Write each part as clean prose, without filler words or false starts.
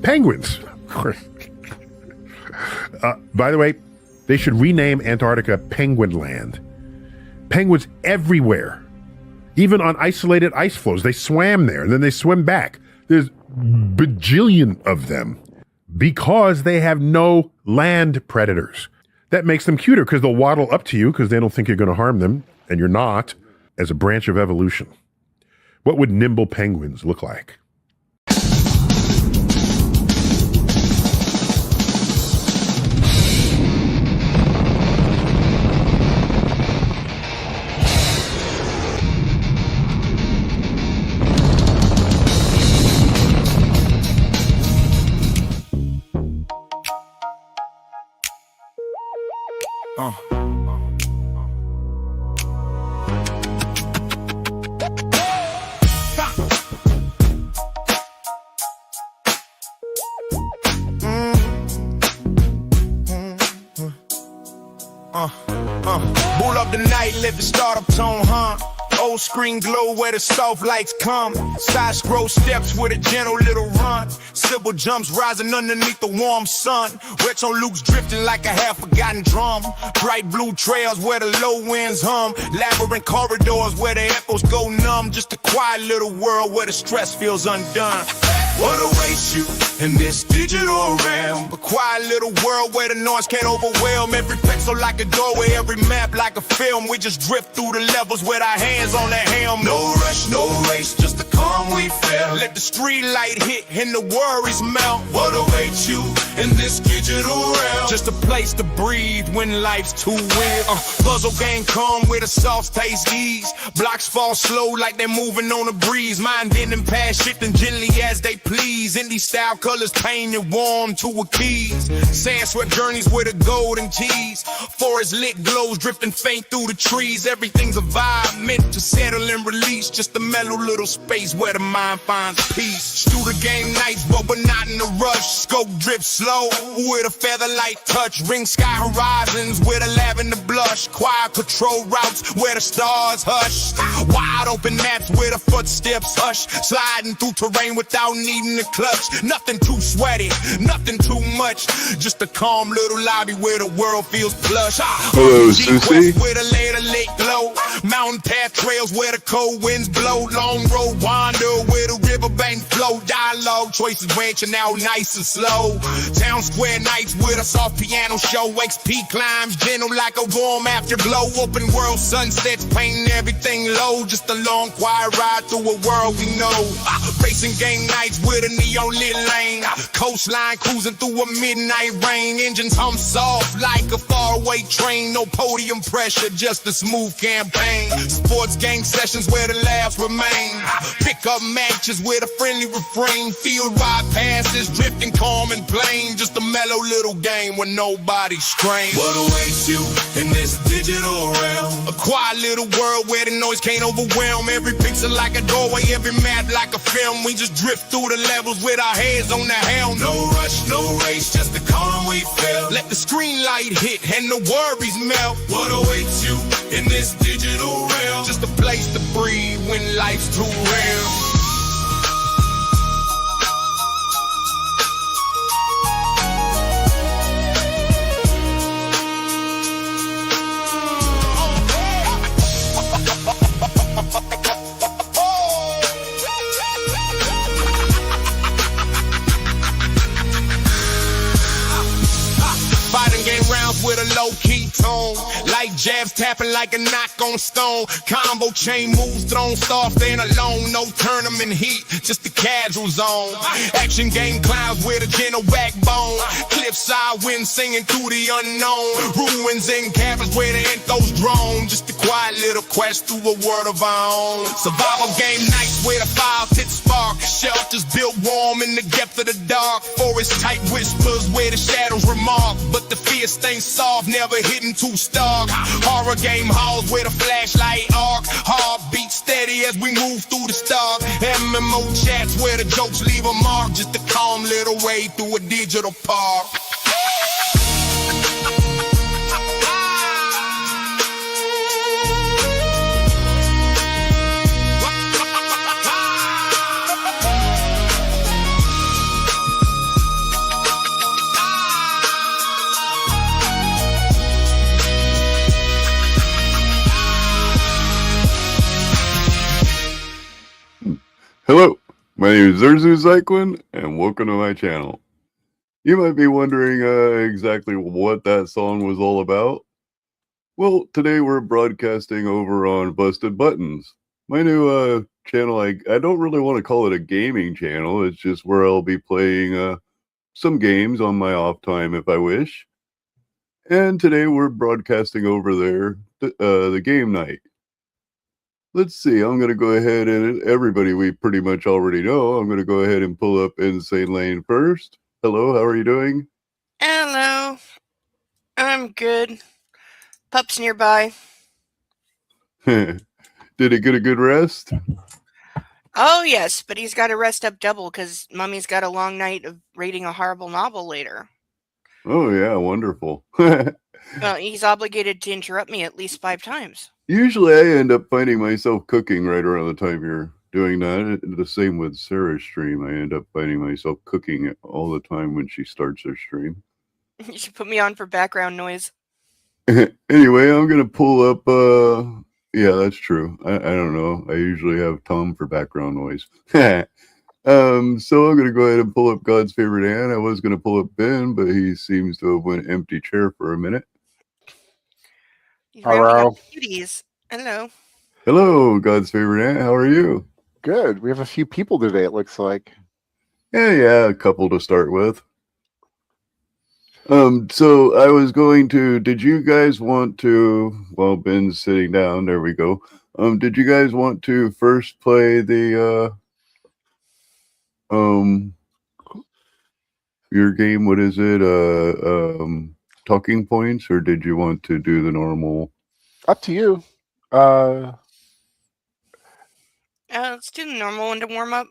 Penguins. By the way, they should rename Antarctica Penguin Land. Penguins everywhere. Even on isolated ice floes. They swam there and then they swim back. There's bajillion of them because they have no land predators. That makes them cuter because they'll waddle up to you because they don't think you're going to harm them, and you're not, as a branch of evolution. What would nimble penguins look like? Bull up the night, let the startup tone, huh? Old screen glow where the soft lights come. Side scroll steps with a gentle little run. Simple jumps rising underneath the warm sun. Retro loops drifting like a half-forgotten drum. Bright blue trails where the low winds hum. Labyrinth corridors where the echoes go numb. Just a quiet little world where the stress feels undone. What awaits you in this digital realm? A quiet little world where the noise can't overwhelm. Every pixel like a doorway, every map like a film. We just drift through the levels with our hands on the helm. No rush, no race, just the calm we feel. Let the street light hit and the worries melt. What awaits you in this digital realm? Just a place to breathe when life's too weird. Puzzle game come with a soft taste ease. Blocks fall slow like they're moving on a breeze. Mind bending past shifting gently as they please. Indie style colors painted warm to a keys. Sand swept journeys with a golden keys. Forest lit glows drifting faint through the trees. Everything's a vibe meant to settle and release. Just a mellow little space where the mind finds peace. Through the game nights but we're not in a rush. Scope drip slow with a featherlight touch. Ring sky horizons with a lavender blush. Quiet patrol routes where the stars hush. Wide open maps where the footsteps hush. Sliding through terrain without needing a clutch. Nothing too sweaty, nothing too much. Just a calm little lobby where the world feels plush. Hello, Susie. With a later late glow. Mountain path trails where the cold winds blow. Long road wander where the riverbank flow. Dialogue choices branching out nice and slow. Town square nights with a soft piano show. XP climbs gentle like a warm afterglow. Open world sunsets painting everything low. Just a long quiet ride through a world we know. Racing game nights with a neon lit lane. Coastline cruising through a midnight rain. Engines hum soft like a faraway train. No podium pressure, just a smooth campaign. Sports gang sessions where the laughs remain. Pick up matches with a friendly refrain. Field wide passes drifting calm and plain. Just a mellow little game where nobody's strained. What awaits you in this digital realm? A quiet little world where the noise can't overwhelm. Every pixel like a doorway, every map like a film. We just drift through the levels with our heads on the helm. No rush, no race, just the calm we feel. Let the screen light hit and the worries melt. What awaits you in this digital realm? Just a place to breathe when life's too real. With a low-key tone, like jabs tapping like a knock on stone. Combo chain moves thrown soft and alone. No tournament heat, just the casual zone. Action game clouds with a gentle backbone. Cliffside wind singing through the unknown. Ruins and caverns where the info's drone. Just a quiet little quest through a world of our own. Survival game nights where the fire pits spark. Shelters built warm in the depth of the dark. Forest tight whispers where the shadows remark. But the fear stains soft, never hitting too stark. Horror game halls where the flashlight arc. Heartbeat steady as we move through the stark. MMO chats where the jokes leave a mark. Just a calm little way through a digital park. My name is Zerzu Zyklin, and welcome to my channel. You might be wondering exactly what that song was all about. Well, today we're broadcasting over on Busted Buttons. My new channel, I don't really want to call it a gaming channel. It's just where I'll be playing some games on my off time if I wish. And today we're broadcasting over there the game night. Let's see, I'm going to go ahead and everybody we pretty much already know. I'm going to go ahead and pull up Insane Lane first. Hello, how are you doing? Hello. I'm good. Pup's nearby. Did it get a good rest? Oh, yes, but he's got to rest up double because Mummy's got a long night of reading a horrible novel later. Oh, yeah, wonderful. Well, he's obligated to interrupt me at least 5 times. Usually I end up finding myself cooking right around the time you're doing that. The same with Sarah's stream. I end up finding myself cooking all the time when she starts her stream. You should put me on for background noise. Anyway, I'm going to pull up... yeah, that's true. I don't know. I usually have Tom for background noise. So I'm going to go ahead and pull up God's Favorite Ann. I was going to pull up Ben, but he seems to have went empty chair for a minute. He's rounding up cuties. Hello. Hello, God's Favorite Aunt. How are you? Good. We have a few people today, it looks like. Yeah, a couple to start with. So I was going to, did you guys want to, while Ben's sitting down, there we go. Did you guys want to first play the, your game? What is it? Talking points, or did you want to do the normal? Up to you. Let's do the normal one to warm up.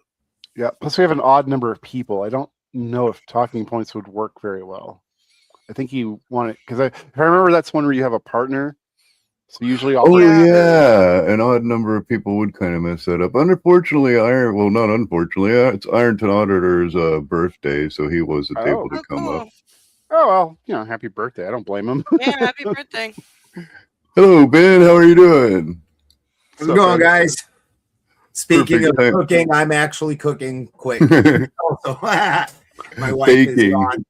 Yeah. Plus, we have an odd number of people. I don't know if talking points would work very well. I think you want it because if I remember, that's one where you have a partner. So usually, all yeah, an odd number of people would kind of mess that up. Unfortunately, not unfortunately, it's Ironton Auditor's birthday, so he wasn't able to come up. Oh well, happy birthday! I don't blame him. Yeah, happy birthday. Hello, Ben. How are you doing? How's it going, guys? Speaking of cooking, I'm actually cooking quick. Also, my wife is gone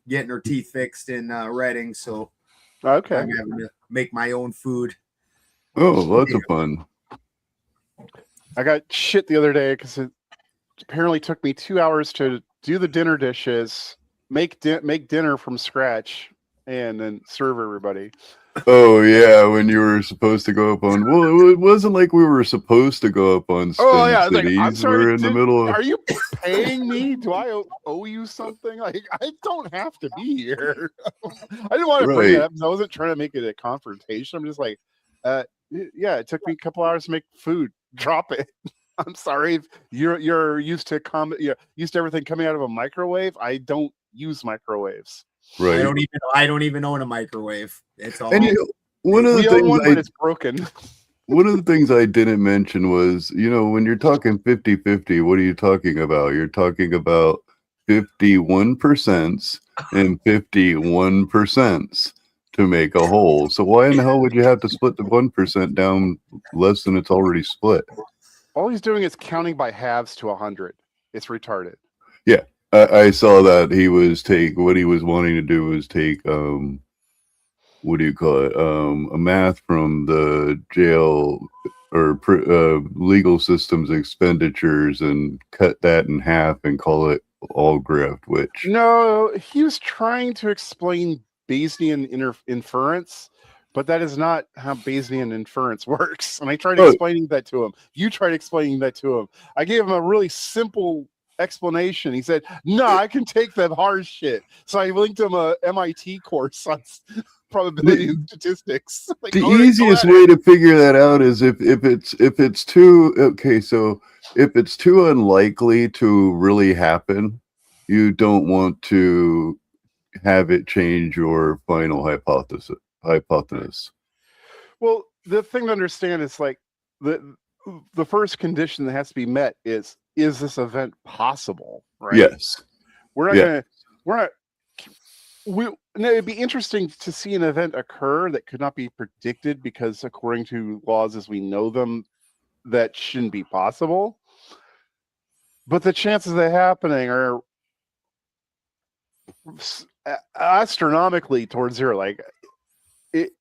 getting her teeth fixed in Reading, so okay, I'm having to make my own food. Oh, lots of fun. I got shit the other day because it apparently took me 2 hours to do the dinner dishes, make dinner from scratch, and then serve everybody. Oh yeah, when you were supposed to go up on, well, it wasn't like we were supposed to go up on Spin Cities. I'm sorry, we're in the middle of... Are you paying me? Do I owe you something? Like, I don't have to be here. I didn't want to bring it up because I wasn't trying to make it a confrontation. I'm just like, yeah, it took me a couple hours to make food. Drop it. I'm sorry if you're used to used to everything coming out of a microwave. I don't use microwaves. Right. I don't even own a microwave. It's all. And one of the things it's broken. One of the things I didn't mention was, when you're talking 50-50, what are you talking about? You're talking about 51% and 51% to make a whole. So why in the hell would you have to split the 1% down less than it's already split? All he's doing is counting by halves to 100. It's retarded. Yeah. I saw that what he was wanting to do was take what do you call it, a math from the jail or legal systems expenditures and cut that in half and call it all grift, which no, he was trying to explain Bayesian inference, but that is not how Bayesian inference works. And I tried explaining that to him. You tried explaining that to him. I gave him a really simple explanation. He said, no, I can take that hard shit. So I linked him a MIT course on probability and statistics. Like, the easiest way to figure that out is if it's too if it's too unlikely to really happen, you don't want to have it change your final hypothesis. Well, the thing to understand is like the first condition that has to be met is this event possible? Right? Yes. It'd be interesting to see an event occur that could not be predicted because according to laws as we know them, that shouldn't be possible. but the chances of that happening are astronomically towards zero. Like it,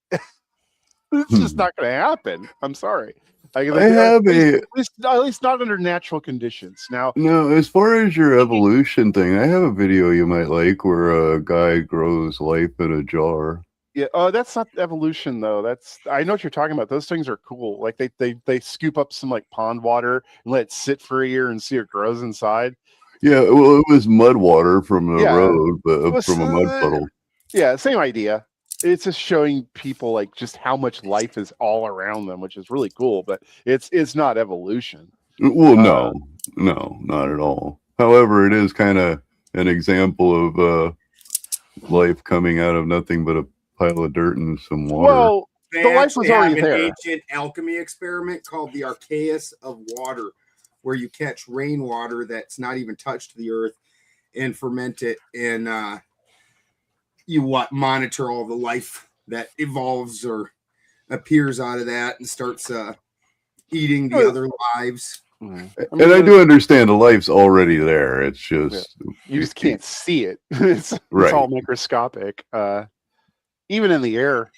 it's just not going to happen. I'm sorry. I have at least not under natural conditions. Now, no, as far as your evolution thing, I have a video you might like where a guy grows life in a jar. yeah. Oh, that's not evolution though. I know what you're talking about. Those things are cool. Like they scoop up some like pond water and let it sit for a year and see it grows inside. Yeah, well, it was mud water from the Yeah, road, but was, from a mud puddle. Yeah, same idea. It's just showing people like just how much life is all around them, which is really cool. But it's not evolution. Well, no, not at all. However, it is kind of an example of life coming out of nothing but a pile of dirt and some water. Well, They the life was actually already have an there. ancient alchemy experiment called the Archaeus of Water, where you catch rainwater that's not even touched the earth and ferment it, and you monitor all the life that evolves or appears out of that and starts eating the other lives. And I do understand the life's already there. It's just you just can't see it. It's all microscopic. Even in the air,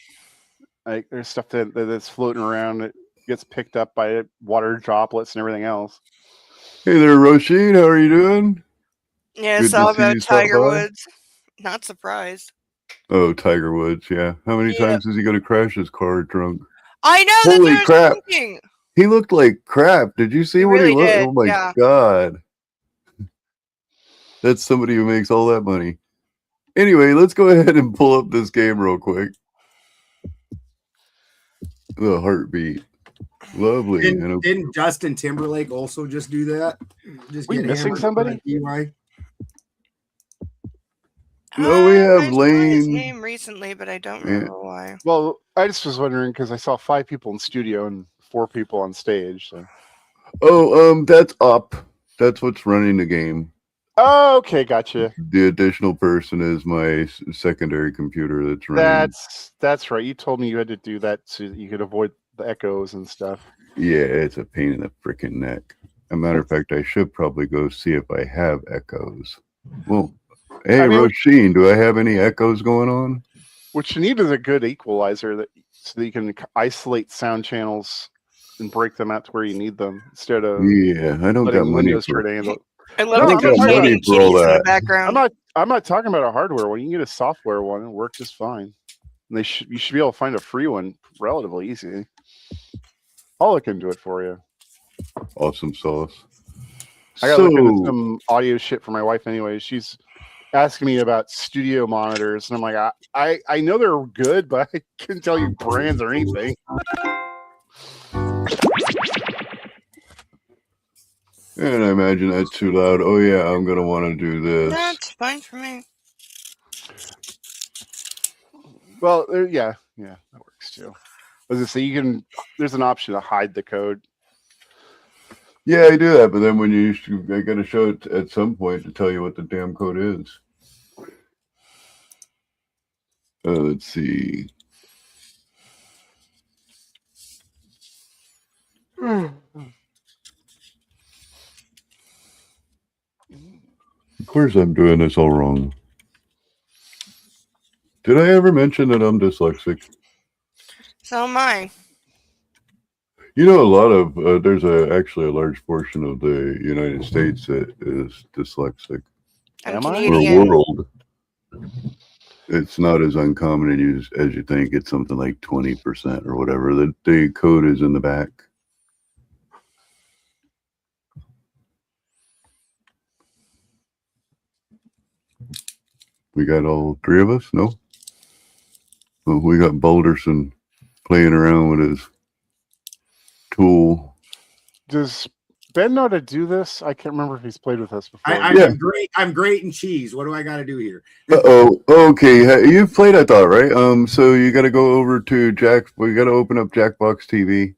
like there's stuff that's floating around. It gets picked up by water droplets and everything else. Hey there, Roisin. How are you doing? Yeah, Good it's all to see about you stop Tiger by. Woods. Not surprised. Oh, Tiger Woods. Yeah. How many times is he going to crash his car drunk? I know. Holy That's what I crap. was thinking. He looked like crap. Did you see He what he really looked? did, Oh my yeah. God. That's somebody who makes all that money. Anyway, let's go ahead and pull up this game real quick. The heartbeat. Lovely. Didn't Justin Timberlake also just do that? Just We get missing hammered somebody? by DUI? No, we have I saw his Lane. name recently, but I don't remember why. Well, I just was wondering because I saw 5 people in studio and 4 people on stage. So. Oh, that's up. That's what's running the game. Oh, okay, gotcha. The additional person is my secondary computer that's running. That's right. You told me you had to do that so that you could avoid the echoes and stuff. Yeah, it's a pain in the freaking neck. As a matter of fact, I should probably go see if I have echoes. Well, hey, Roisin, do I have any echoes going on? What you need is a good equalizer so that you can isolate sound channels and break them out to where you need them instead of I don't got money Windows for try to handle. I love No, the I'm not money kitties for all in the that. background. I'm not talking about a hardware one. You can get a software one and work just fine. And you should be able to find a free one relatively easy. I'll look into it for you. Awesome sauce. I gotta look into some audio shit for my wife anyway. She's asking me about studio monitors, and I'm like, I know they're good, but I couldn't tell you brands or anything. And I imagine that's too loud. Oh yeah, I'm gonna want to do this. That's fine for me. Well, yeah, that works too. As I say, there's an option to hide the code. Yeah, I do that, but then when I gotta show it at some point to tell you what the damn code is. Let's see. Of course, I'm doing this all wrong. Did I ever mention that I'm dyslexic? So am I. You know, a lot of there's actually a large portion of the United States that is dyslexic. I'm Am I? Or Canadian. world. It's not as uncommon as you think. It's something like 20% or whatever. The code is in the back. We got all 3 of us? No? Well, we got Balderson playing around with his tool. Does Ben know how to do this? I can't remember if he's played with us before. I'm great. I'm great in cheese. What do I got to do here? Okay. You've played, I thought, right? So you got to go over to we got to open up Jackbox TV,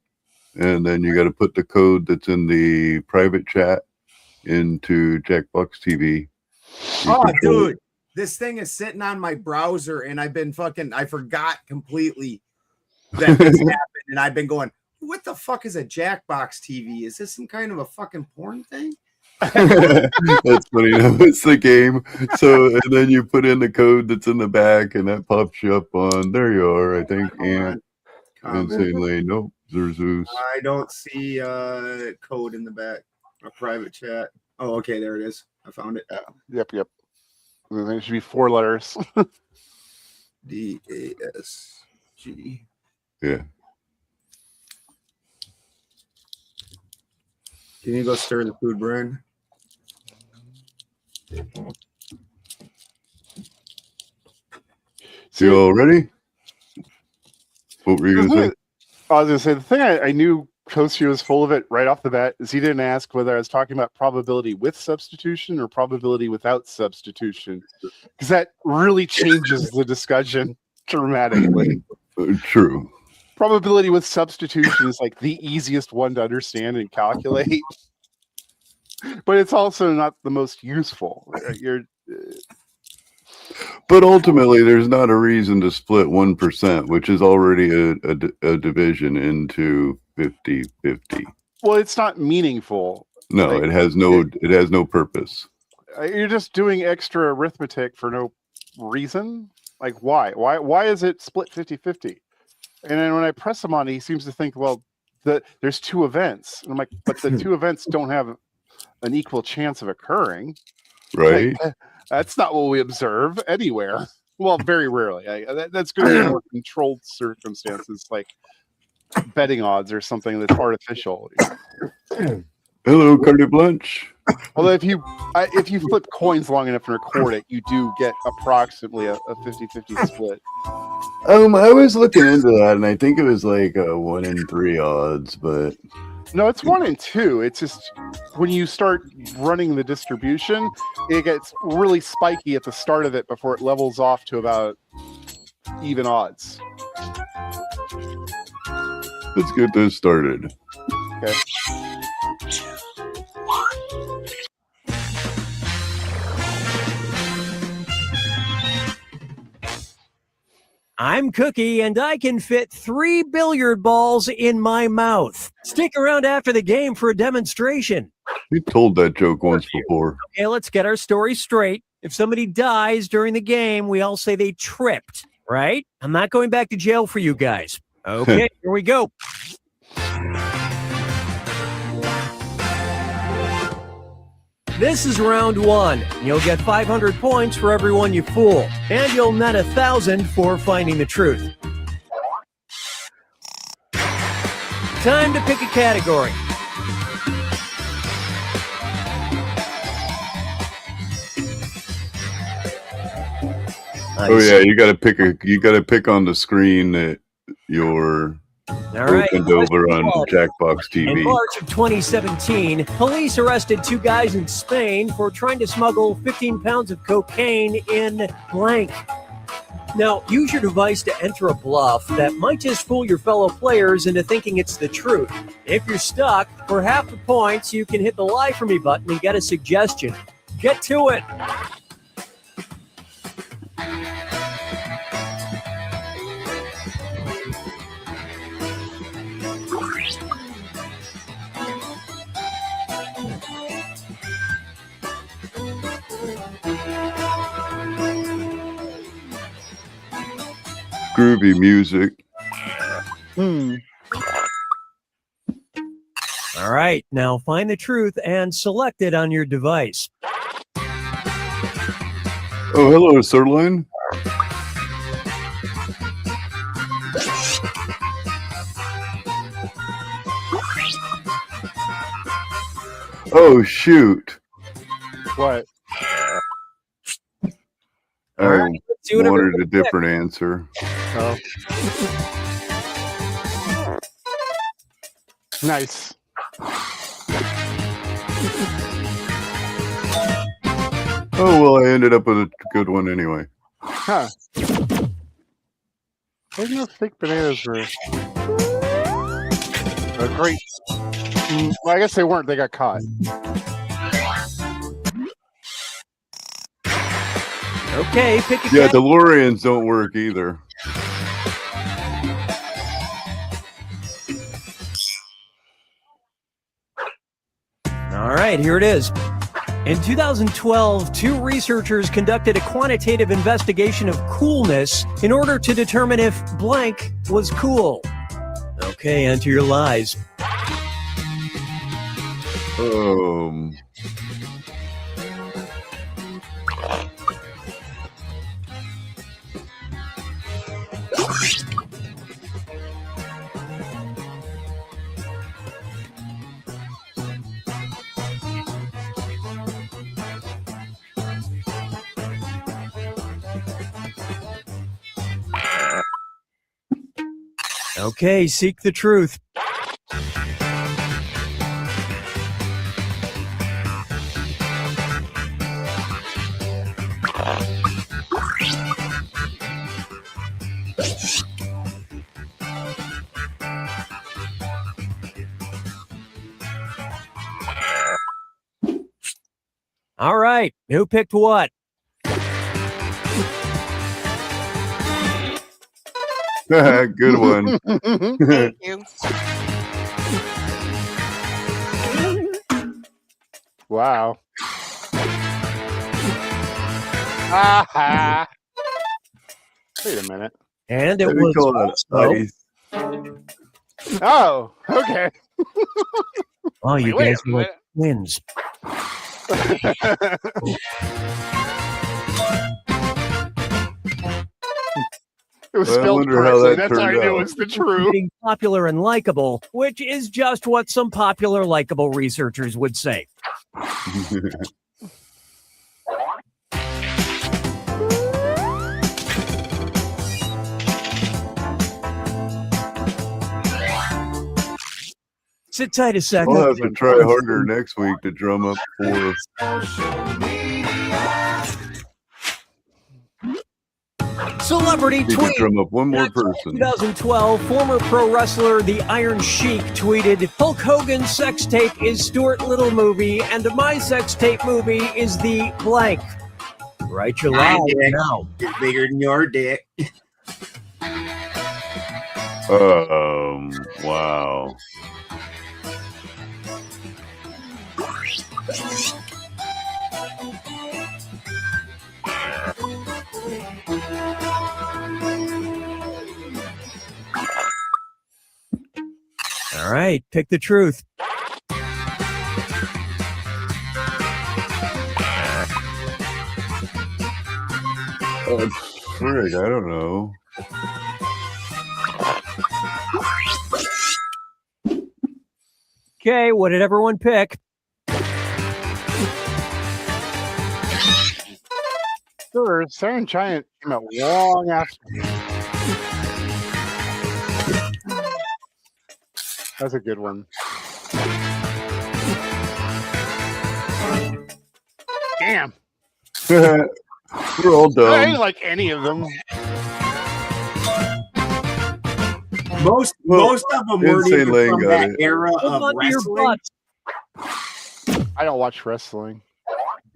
and then you got to put the code that's in the private chat into Jackbox TV. Oh, dude, this thing is sitting on my browser, and I forgot completely that this happened, and I've been going, what the fuck is a Jackbox TV? Is this some kind of a fucking porn thing? That's funny. It's the game. So, and then you put in the code that's in the back, and that pops you up on. There you are. I think. And Insane Lane. Nope. Zerzeus. I don't see code in the back. A private chat. Oh, okay, there it is. I found it. Yep. There should be 4 letters. DASG. Yeah. Can you go stir the food, Brian? So you all ready? What were you going to say? I was going to say the thing I knew Koshi was full of it right off the bat is he didn't ask whether I was talking about probability with substitution or probability without substitution, because that really changes the discussion dramatically. True. Probability with substitution is like the easiest one to understand and calculate, but it's also not the most useful. But ultimately, there's not a reason to split 1%, which is already a division, into 50-50. Well, it's not meaningful. No, Like, it has no purpose. You're just doing extra arithmetic for no reason. Like, why is it split 50-50? And then when I press him on it, he seems to think, well, there's 2 events. And I'm like, but the 2 events don't have an equal chance of occurring. Right? Like, that's not what we observe anywhere. Well, very rarely. That's going to be more controlled circumstances, like betting odds or something that's artificial. Hello, Carte Blanche. Although if you flip coins long enough and record it, you do get approximately a 50-50 split. I was looking into that, and I think it was like a 1 in 3 odds, but No, it's 1 and 2. It's just when you start running the distribution, it gets really spiky at the start of it before it levels off to about even odds. let's get this started. Okay. I'm Cookie, and I can fit 3 billiard balls in my mouth. Stick around after the game for a demonstration. You told that joke once before. Okay, let's get our story straight. If somebody dies during the game, we all say they tripped, right? I'm not going back to jail for you guys. Okay, here we go. This is round 1. You'll get 500 points for everyone you fool, and you'll net 1,000 for finding the truth. Time to pick a category. Oh yeah, you gotta pick on the screen that you're All right. opened over on Jackbox In TV. March of 2017, police arrested 2 guys in Spain for trying to smuggle 15 pounds of cocaine in blank. Now, use your device to enter a bluff that might just fool your fellow players into thinking it's the truth. If you're stuck, for half the points, you can hit the lie for me button and get a suggestion. Get to it. Groovy music. All right, now find the truth and select it on your device. Oh, hello, Sirloin. Oh shoot! What? I right, let's see what wanted everybody a different answer. Oh. Nice. Oh well, I ended up with a good one anyway. Huh. Those no fake bananas were great. Well, I guess they weren't. They got caught. Okay, pick a Yeah, category. DeLoreans don't work either. All right, right, here it is. In 2012, 2 researchers conducted a quantitative investigation of coolness in order to determine if blank was cool. Okay, enter your lies. Okay, seek the truth. All right, who picked what? Good one. Thank you. Wow. Ah. Wait a minute. And it Let me was call that also... ice. Oh, okay. Oh, you Wait guys a are like twins. It was I spelled wonder how correctly. that That's how I turned knew out. it's the truth. Being popular and likable, which is just what some popular, likable researchers would say. Sit tight a second. I'll have to try harder next week to drum up 4. Celebrity You can tweet. drum up one more In person. 2012, former pro wrestler The Iron Sheik tweeted, Hulk Hogan's sex tape is Stuart Little movie, and my sex tape movie is the blank. Write your My lie dick now. is bigger than your dick. Wow. All right, pick the truth. Frig, I don't know. Okay, what did everyone pick? Sure, Siren Giant came out long after. That's a good one. Damn. We're all I didn't dumb. like any of them. Most of them weren't Insane even Lane from got that it. era Hold of on to your wrestling. butts. I don't watch wrestling.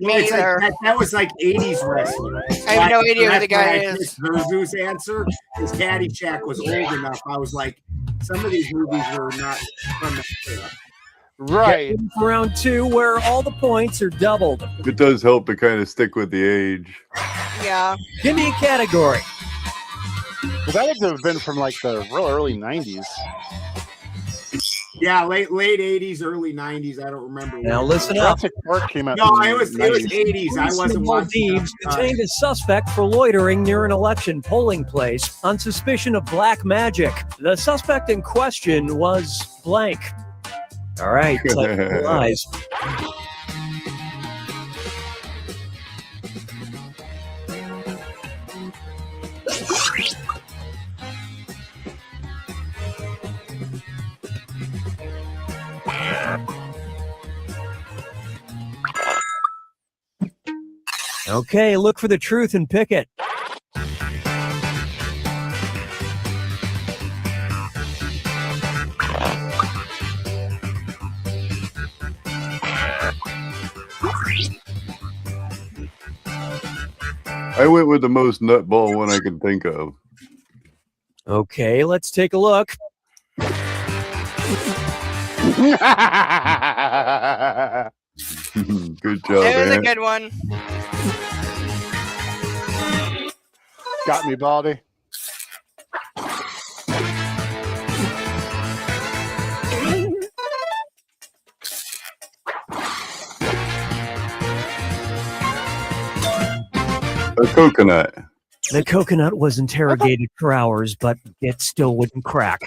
Me It's like, either. that was like 80s wrestling. I have no idea who the guy That's is. why I picked Verzu's answer, because Caddyshack was old enough. I was like, some of these movies were not from that era. Right. Get for round 2, where all the points are doubled. It does help to kind of stick with the age. Yeah. Give me a category. But that had to have been from like the real early 90s. Yeah, late 80s, early 90s. I don't remember. Now when. listen up. Jurassic Park came out. No, in it was the 90s. 80s. I Police in wasn't watching. Maldives detained a suspect for loitering near an election polling place on suspicion of black magic. The suspect in question was blank. All right, type your lies. Okay, look for the truth and pick it. I went with the most nutball one I could think of. Okay, let's take a look. Good job, It was a Ant. good one. Got me, Baldy. A coconut. The coconut was interrogated for hours, but it still wouldn't crack.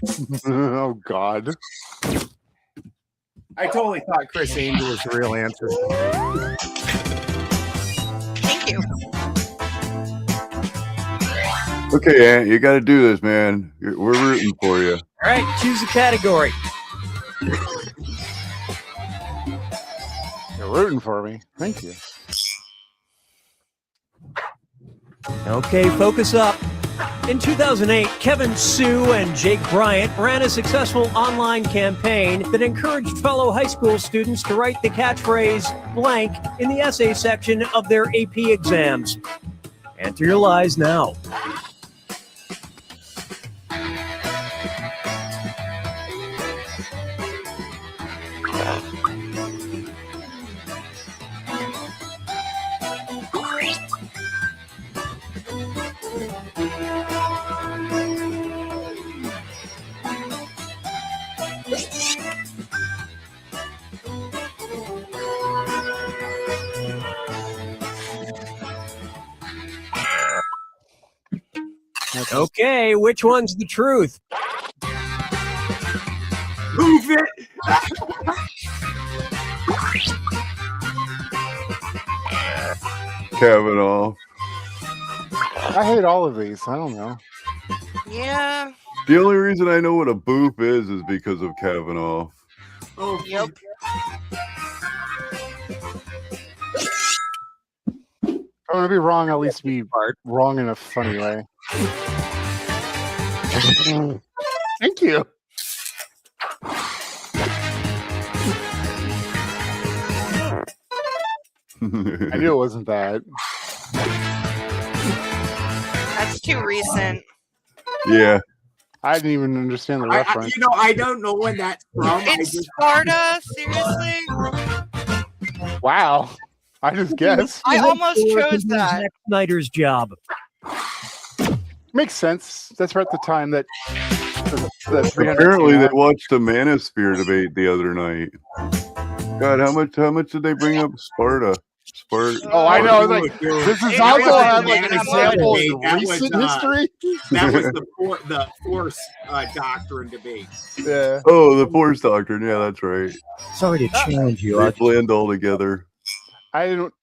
Oh God. I totally thought Chris Angel was the real answer. Thank you. Okay, Ant, you got to do this, man. We're rooting for you. All right, choose a category. You're rooting for me. Thank you. Okay, focus up. In 2008, Kevin Sue and Jake Bryant ran a successful online campaign that encouraged fellow high school students to write the catchphrase blank in the essay section of their AP exams. Enter your lies now. Okay, which one's the truth? Move it. Kavanaugh. I hate all of these. I don't know. Yeah. The only reason I know what a boop is because of Kavanaugh. Oh, Yep. I'm gonna be wrong. At least be wrong in a funny way. Thank you. I knew it wasn't that. That's too recent. Yeah. I didn't even understand the reference. I don't know when that's from. It's Sparta, seriously? Wow. I just guessed. I almost chose that. Zack Snyder's job. Makes sense. That's right at the time that. that 300 Apparently, came they out. watched the Manosphere debate the other night. God, how much did they bring up Sparta? Sparta. Oh, I know. I was like, Look, does this It also wasn't have like an that example much. in That was, recent history? That was the Force doctrine debate. Yeah. Oh, the Force Doctrine. Yeah, that's right. Sorry to challenge you. They blend all together. I didn't.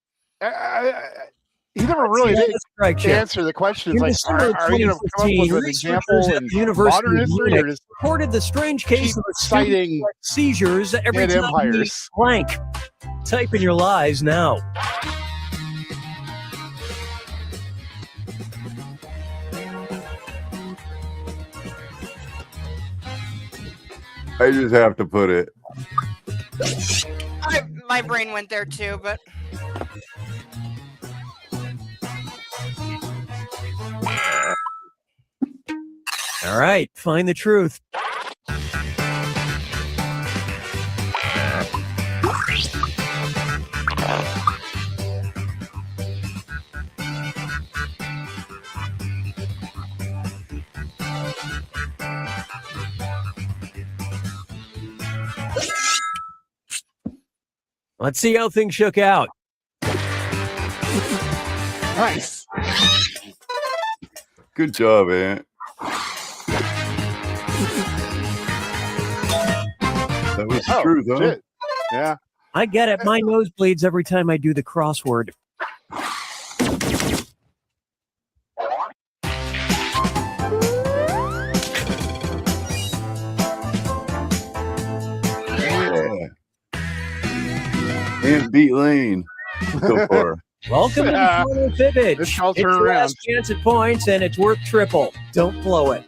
He never really did Strike shift. answer the question. In It's like, December are you going to come up 2015, with an example researchers at in the University modern of history or Munich just reported the strange case keep of a citing student with seizures every dead time he empires? blank. Type in your lies now. I just have to put it. My brain went there too, but All right, find the truth. Let's see how things shook out. Nice. Good job, Ant. That was the truth, huh? Shit. Yeah. I get it. My nose bleeds every time I do the crossword. Yeah. Ant beat Lane so far. Welcome to the final Fibbage. This shall It's turn your around. last chance at points, and it's worth triple. Don't blow it.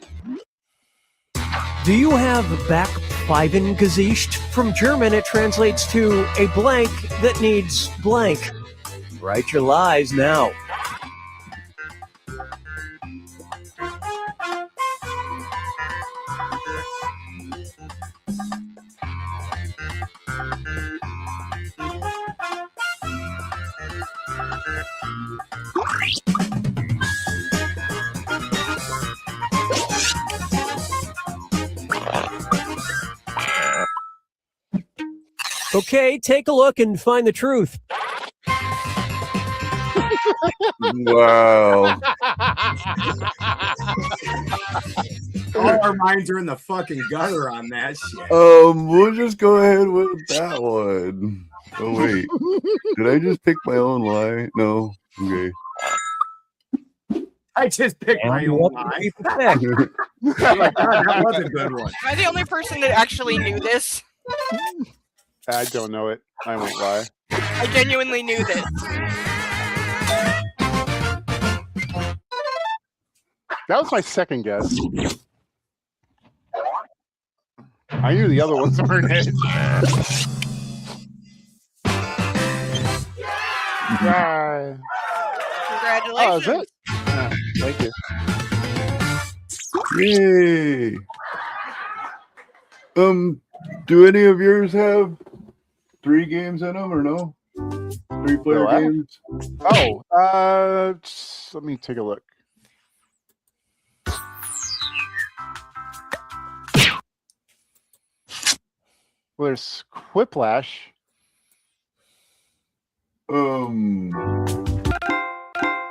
Do you have Backpfeifengesicht? From German, it translates to a blank that needs blank. Write your lies now. Okay, take a look and find the truth. Wow. All our minds are in the fucking gutter on that shit. We'll just go ahead with that one. Oh wait, did I just pick my own lie? No. Okay. I just picked my And own what lie. did you pick? Oh my God, that was a good one. Am I the only person that actually knew this? I don't know it. I won't lie. I genuinely knew this. That was my second guess. I knew the other ones weren't it. Yeah. Oh, is Congratulations. it? Yeah, thank you. Yay. Do any of yours have 3 games in them or no? 3-player No, games? Oh, let me take a look. Well, there's Quiplash.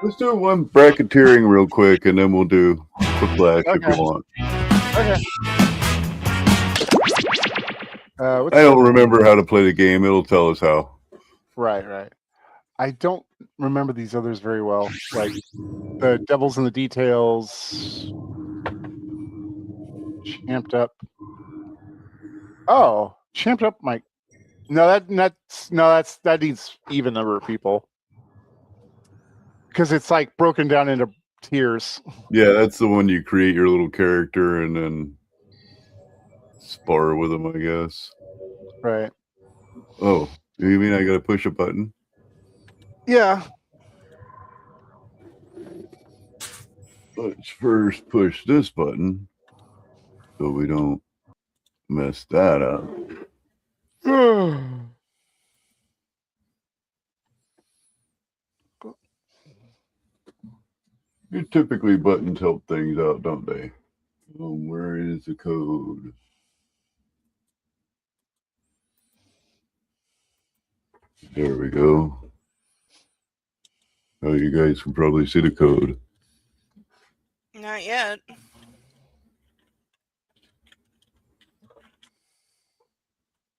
Let's do one bracketeering real quick, and then we'll do Quiplash if Okay. you want. Okay. What's I don't remember how to play the game. It'll tell us how. Right. I don't remember these others very well. Like the Devils in the Details, Champed Up. Oh, Champed Up might. No, that needs even number of people because it's like broken down into tiers. Yeah, that's the one you create your little character and then spar with them, I guess. Right. Oh, you mean I gotta push a button? Yeah. Let's first push this button so we don't mess that up. Typically buttons help things out, don't they? Where is the code? There we go. Oh, you guys can probably see the code. Not yet.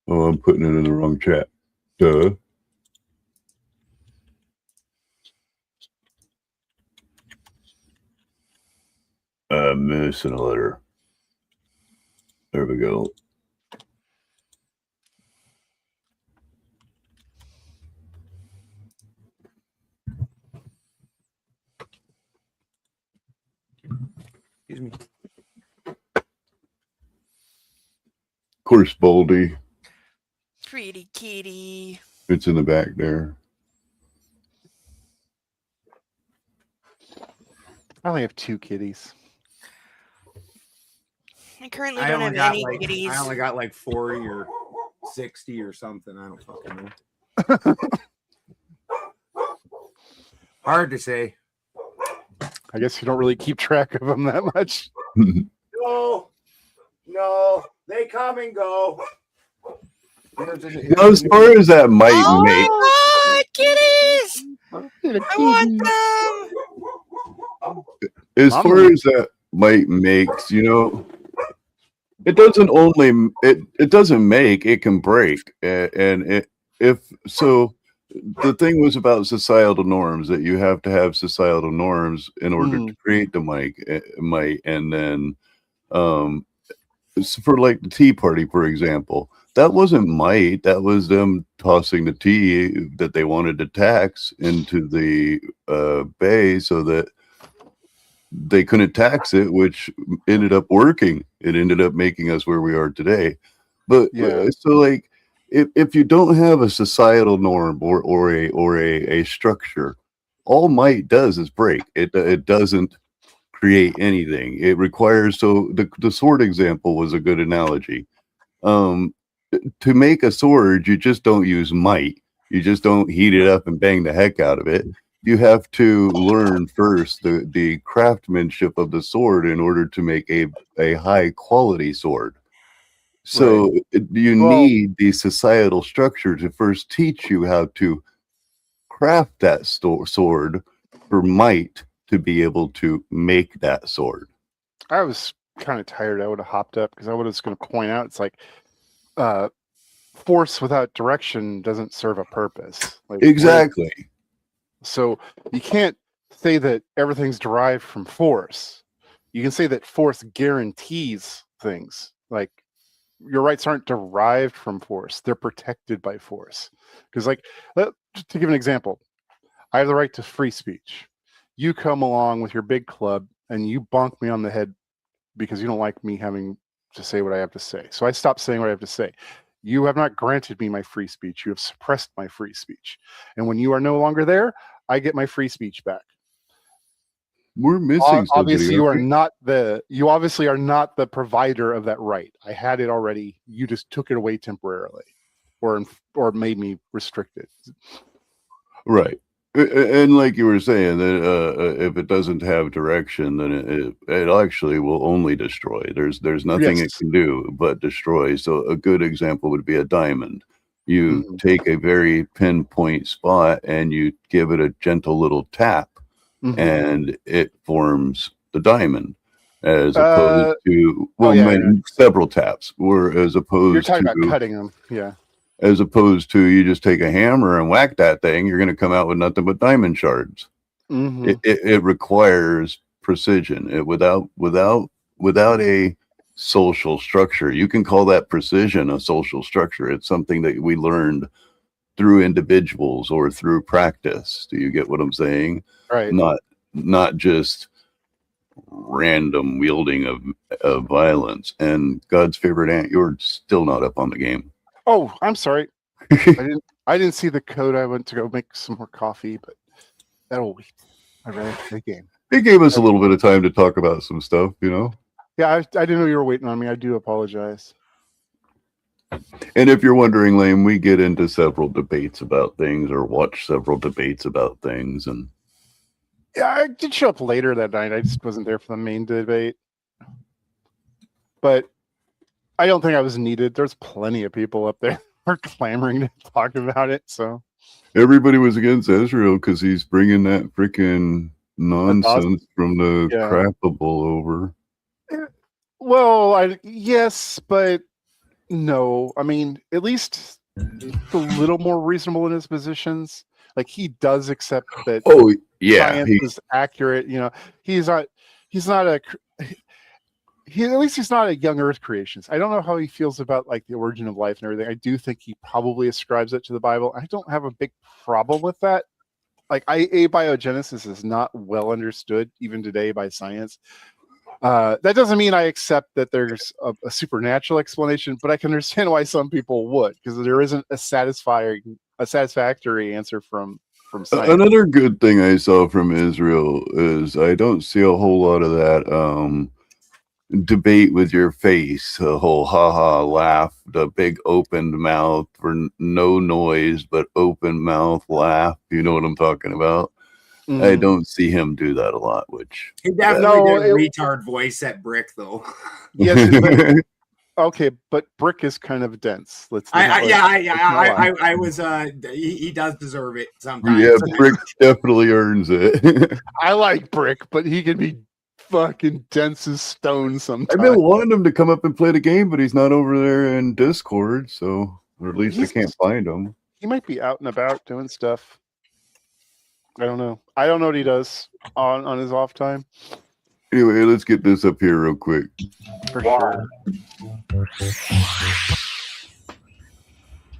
Oh, I'm putting it in the wrong chat. Duh. I'm missing a letter. There we go. Excuse me. Of course, Baldy. Pretty kitty. It's in the back there. I only have 2 kitties. I currently I don't only have got any like kitties. I only got like 40 or 60 or something. I don't fucking know. Hard to say. I guess you don't really keep track of them that much. No, they come and go. Now, as far as that might Oh make, my God, kitties! I want them. as far as that might makes, you know, it doesn't only it doesn't make, it can break, and if so. The thing was about societal norms, that you have to have societal norms in order to create the might, and then for like the Tea Party, for example, that wasn't might, that was them tossing the tea that they wanted to tax into the bay so that they couldn't tax it, which ended up working. It ended up making us where we are today. But so like, if you don't have a societal norm or a structure, all might does is break. It doesn't create anything. It requires, so the sword example was a good analogy. To make a sword, you just don't use might. You just don't heat it up and bang the heck out of it. You have to learn first the craftsmanship of the sword in order to make a high quality sword. So you need the societal structure to first teach you how to craft that sword for might to be able to make that sword. I was kind of tired. I would have hopped up because I was going to point out it's like force without direction doesn't serve a purpose. Like, exactly. So you can't say that everything's derived from force. You can say that force guarantees things. Like your rights aren't derived from force. They're protected by force. Because like, just to give an example, I have the right to free speech. You come along with your big club and you bonk me on the head because you don't like me having to say what I have to say. So I stop saying what I have to say. You have not granted me my free speech. You have suppressed my free speech. And when you are no longer there, I get my free speech back. We're missing obviously you obviously are not the provider of that right. I had it already. You just took it away temporarily or made me restricted. Right. And like you were saying, that if it doesn't have direction, then it actually will only destroy. There's nothing it can do but destroy. So a good example would be a diamond. You take a very pinpoint spot and you give it a gentle little tap, and it forms the diamond, as opposed to several taps. Or as opposed you're talking about cutting them, yeah. As opposed to you just take a hammer and whack that thing, you're going to come out with nothing but diamond shards. It requires precision. Without a social structure, you can call that precision a social structure. It's something that we learned through individuals or through practice. Do you get what I'm saying? Right. Not just random wielding of violence. And God's favorite aunt, you're still not up on the game. Oh, I'm sorry. I didn't see the code. I went to go make some more coffee, but that'll wait. I ran into the game. It gave us a little bit of time to talk about some stuff, you know? Yeah, I didn't know you were waiting on me. I do apologize. And if you're wondering, Lane, we get into several debates about things or watch several debates about things. And yeah, I did show up later that night. I just wasn't there for the main debate. But I don't think I was needed. There's plenty of people up there who are clamoring to talk about it. So everybody was against Israel because he's bringing that freaking nonsense from the crappable over. Well, yes, but no. I mean, at least a little more reasonable in his positions. Like he does accept that. Oh yeah, science is accurate. You know, he's not a. At least he's not a young Earth creationist. I don't know how he feels about like the origin of life and everything. I do think he probably ascribes it to the Bible. I don't have a big problem with that. Like abiogenesis is not well understood even today by science. That doesn't mean I accept that there's a supernatural explanation, but I can understand why some people would, because there isn't a satisfactory answer from science. Another good thing I saw from Israel is I don't see a whole lot of that debate with your face, a whole ha-ha laugh, the big opened mouth for no noise but open mouth laugh. You know what I'm talking about? I don't see him do that a lot, which he definitely did retard voice at Brick though. Yes, okay, but Brick is kind of dense. I was he does deserve it sometimes. Yeah, Brick definitely earns it. I like Brick, but he can be fucking dense as stone sometimes. I've been wanting him to come up and play the game, but he's not over there in Discord, so or at least I can't find him. He might be out and about doing stuff. I don't know. I don't know what he does on his off time. Anyway, let's get this up here real quick. For sure.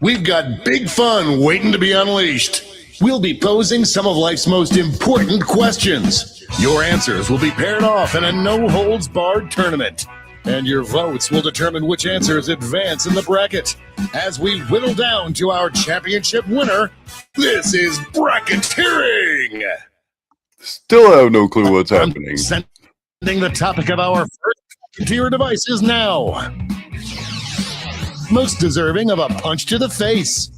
We've got big fun waiting to be unleashed. We'll be posing some of life's most important questions. Your answers will be paired off in a no-holds-barred tournament. And your votes will determine which answers advance in the bracket. As we whittle down to our championship winner, this is bracketeering! Still have no clue what's happening. Sending the topic of our first to your devices now. Most deserving of a punch to the face.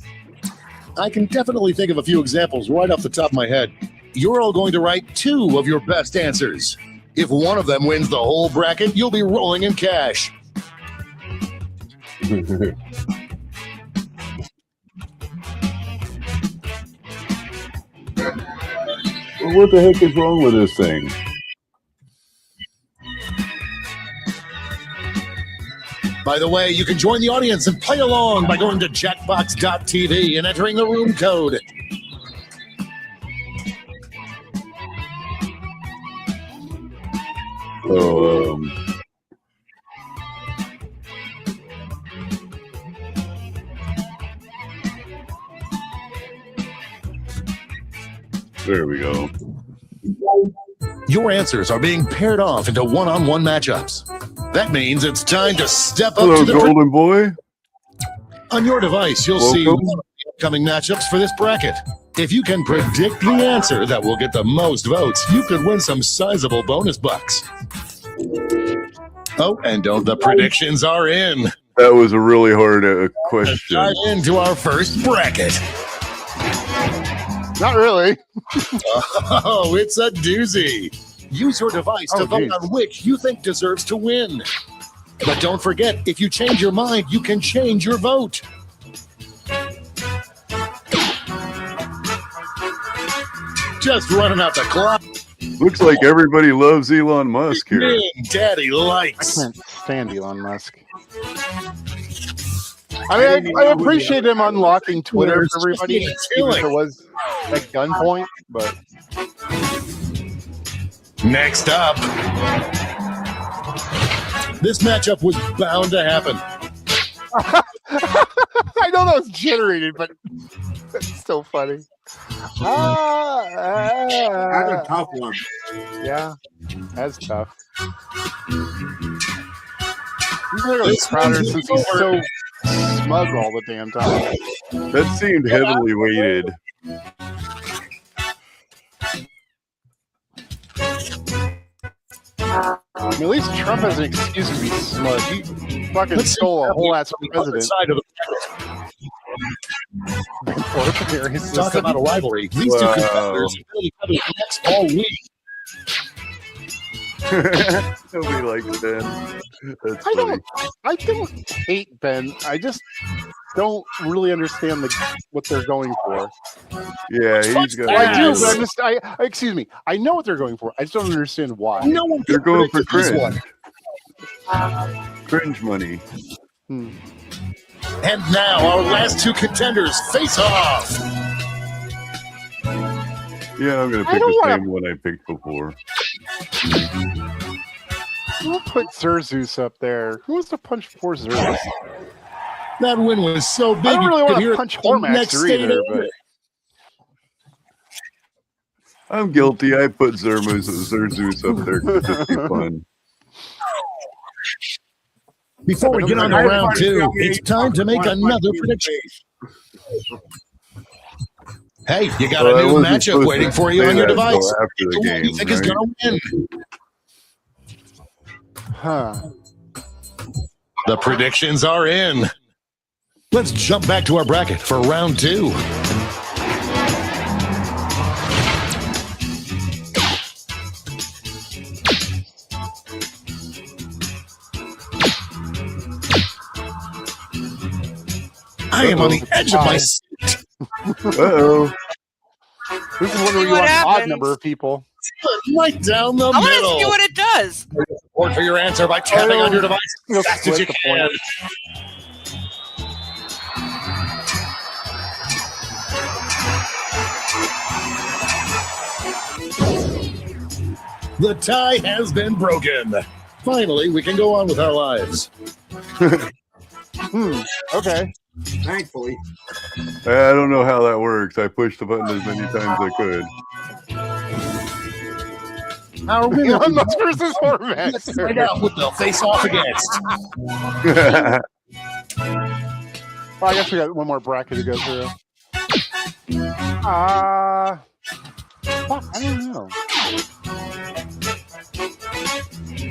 I can definitely think of a few examples right off the top of my head. You're all going to write 2 of your best answers. If one of them wins the whole bracket, you'll be rolling in cash. What the heck is wrong with this thing? By the way, you can join the audience and play along by going to jackbox.tv and entering the room code. So, there we go. Your answers are being paired off into one-on-one matchups. That means it's time to step up Hello, to the golden boy. On your device, you'll see one Welcome. of the upcoming matchups for this bracket. If you can predict the answer that will get the most votes, you could win some sizable bonus bucks. Oh, and the predictions are in. That was a really hard Let's question. dive into our first bracket. Not really. Oh, it's a doozy. Use your device to vote on which you think deserves to win. But don't forget, if you change your mind, you can change your vote. Just running out the clock. Looks like everybody loves Elon Musk here. Man, Daddy I likes. can't stand Elon Musk. I mean, I appreciate him unlocking Twitter for everybody, even if it was at gunpoint. But Next up, this matchup was bound to happen. I know that was generated, but it's still funny. That's a tough one. Yeah, that's tough. He's really prouder since he's so smug all the damn time. That seemed heavily weighted. I mean, at least Trump has an excuse to be smug. He fucking stole a whole ass president. Side of the Talk about a rivalry. These two Wow. competitors have played each other next all week. Nobody likes Ben. That's I funny. don't hate Ben. I just don't really understand what they're going for. Yeah, he's got. I do, but excuse me. I know what they're going for. I just don't understand why. No one They're going for predicted this cringe. Cringe money. And now our last two contenders face off. Yeah, I'm gonna I pick don't the wanna- same one I picked before. Who put Zerzus up there? Who wants to punch poor Zerzus? That win was so big I don't really you could want hear to punch the next Hormaxer state either, over. but I'm guilty. I put Zerzus up there because it'd be fun. Before we get on to round two, it's time to make another prediction. Hey, you got Well, I a new wasn't matchup supposed waiting to for you say on your that till device. after the Who do you game, think is right? going to win? huh? The predictions are in. Let's jump back to our bracket for round two. I am on the edge of my seat. Uh-oh. This is when we What want an odd happens? number of people. Right down the I want to middle. see what it does. Support for your answer by tapping on your device You'll as fast as you split the can. The tie has been broken. Finally, we can go on with our lives. Okay. Thankfully. I don't know how that works. I pushed the button as many times as I could. Our winner. Elon Musk versus Let's find Hormaxer. out what they'll face off against. Well, I guess we got one more bracket to go through. Fuck, I don't know.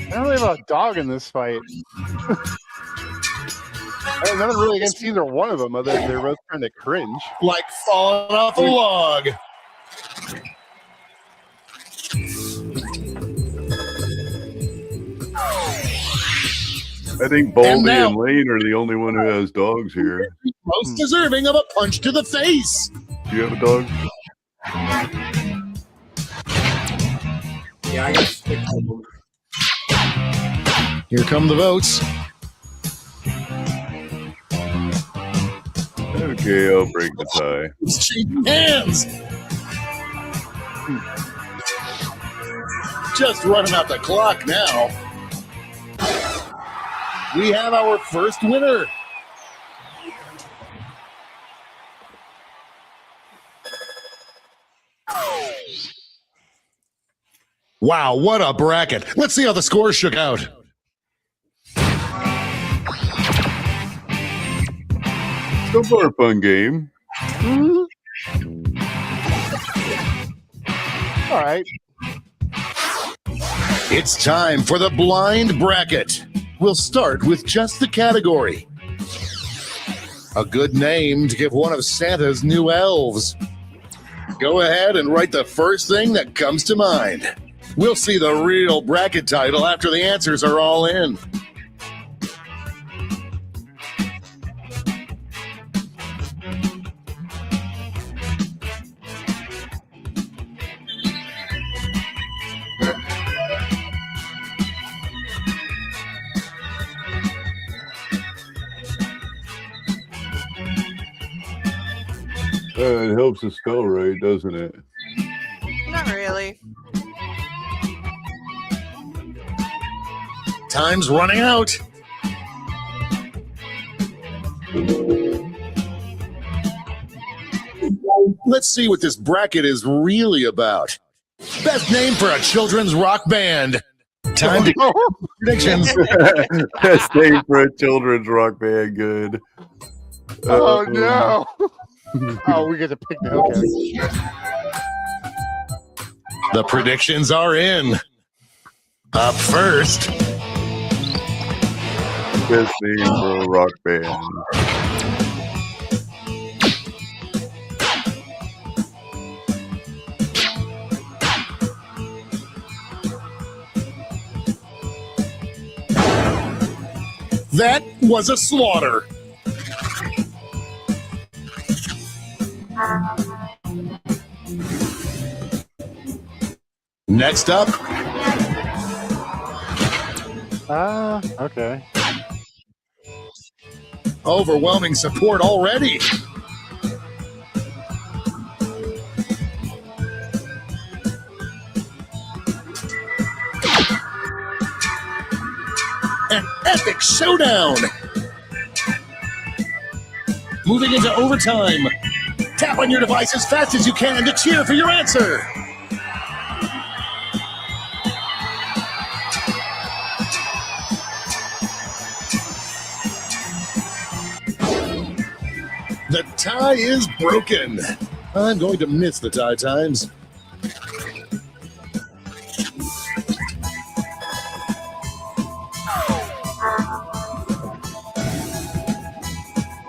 I don't really have a dog in this fight. I have nothing really against either one of them, other than they're both kind of cringe. Like falling off a log. I think Baldy now- and Lane are the only one who has dogs here. Most deserving of a punch to the face. Do you have a dog? Yeah, I got 6 of them. Here come the votes. Okay, I'll break the tie. Shake hands. Just running out the clock now. We have our first winner. Wow, what a bracket. Let's see how the scores shook out. So far, a fun game. All right. It's time for the blind bracket. We'll start with just the category. A good name to give one of Santa's new elves. Go ahead and write the first thing that comes to mind. We'll see the real bracket title after the answers are all in. It helps to spell right, doesn't it? Not really. Time's running out. Let's see what this bracket is really about. Best name for a children's rock band. Time to predictions. Best name for a children's rock band. Good. Oh no! Oh, we get to pick the okay. The predictions are in. Up first, Best name for a rock band. that was a slaughter. Next up, Okay. overwhelming support already. An epic showdown. Moving into overtime. Tap on your device as fast as you can to cheer for your answer. The tie is broken. I'm going to miss the tie times.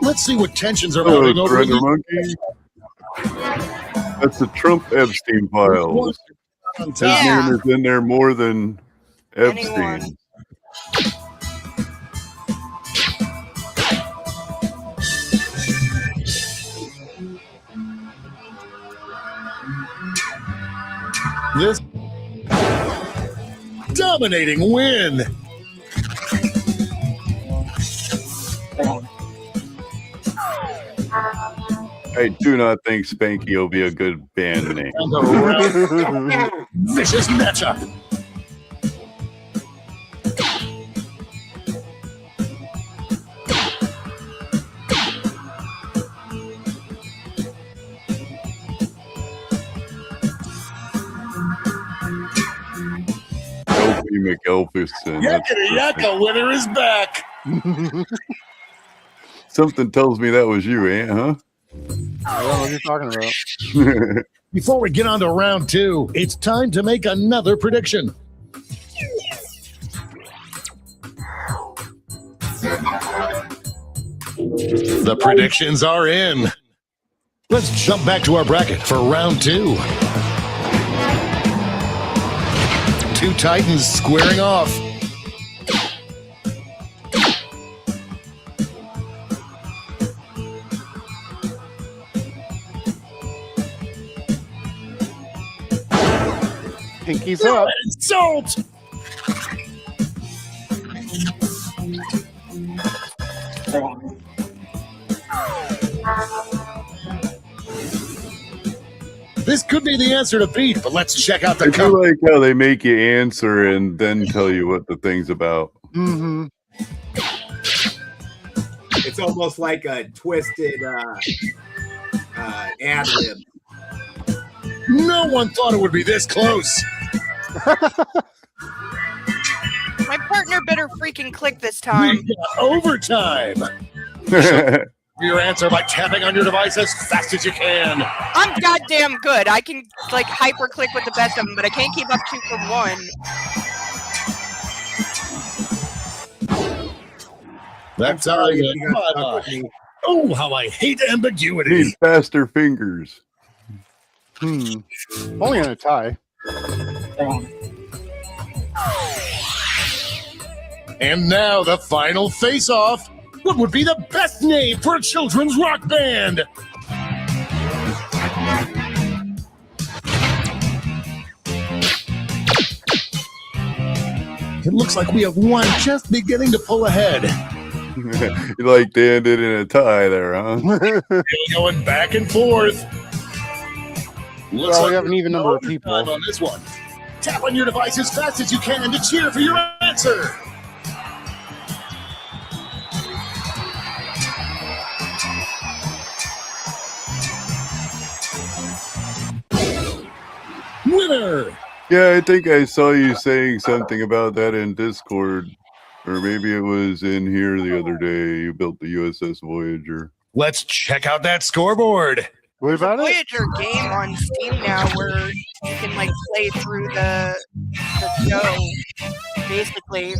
Let's see what tensions are mounting over Surrender the Monkey. That's the Trump Epstein files. His Yeah. name is in there more than Epstein. Anyone. This dominating win. I do not think Spanky will be a good band name. And a round vicious matchup. Elfie McElphiston. That's Yakety Yakka winner is back. something tells me that was you, Aunt, huh? I don't know what you're talking about. Before we get on to round two, it's time to make another prediction. The predictions are in. Let's jump back to our bracket for round 2. Two Titans squaring off. Pinkies up. Salt! This could be the answer to beat, but let's check out the I do cover. like how they make you answer and then tell you what the thing's about. Mm-hmm. It's almost like a twisted ad lib. No one thought it would be this close. My partner better freaking click this time. We got overtime. Your answer by tapping on your device as fast as you can. I'm goddamn good. I can like hyper click with the best of them, but I can't keep up 2 from 1. That's how Sorry you if you got stuck with me. Oh, how I hate ambiguity. Need faster fingers. Only on a tie. And now the final face-off. What would be the best name for a children's rock band? It looks like we have one just beginning to pull ahead. You like to end it in a tie there, huh? Still going back and forth. Looks Well, we like have an even number of overtime people. on this one. Tap on your device as fast as you can to cheer for your answer. Winner! Yeah, I think I saw you saying something about that in Discord. Or maybe it was in here the other day. You built the USS Voyager. Let's check out that scoreboard. What about it? Voyager game on Steam now where you can like play through the show basically.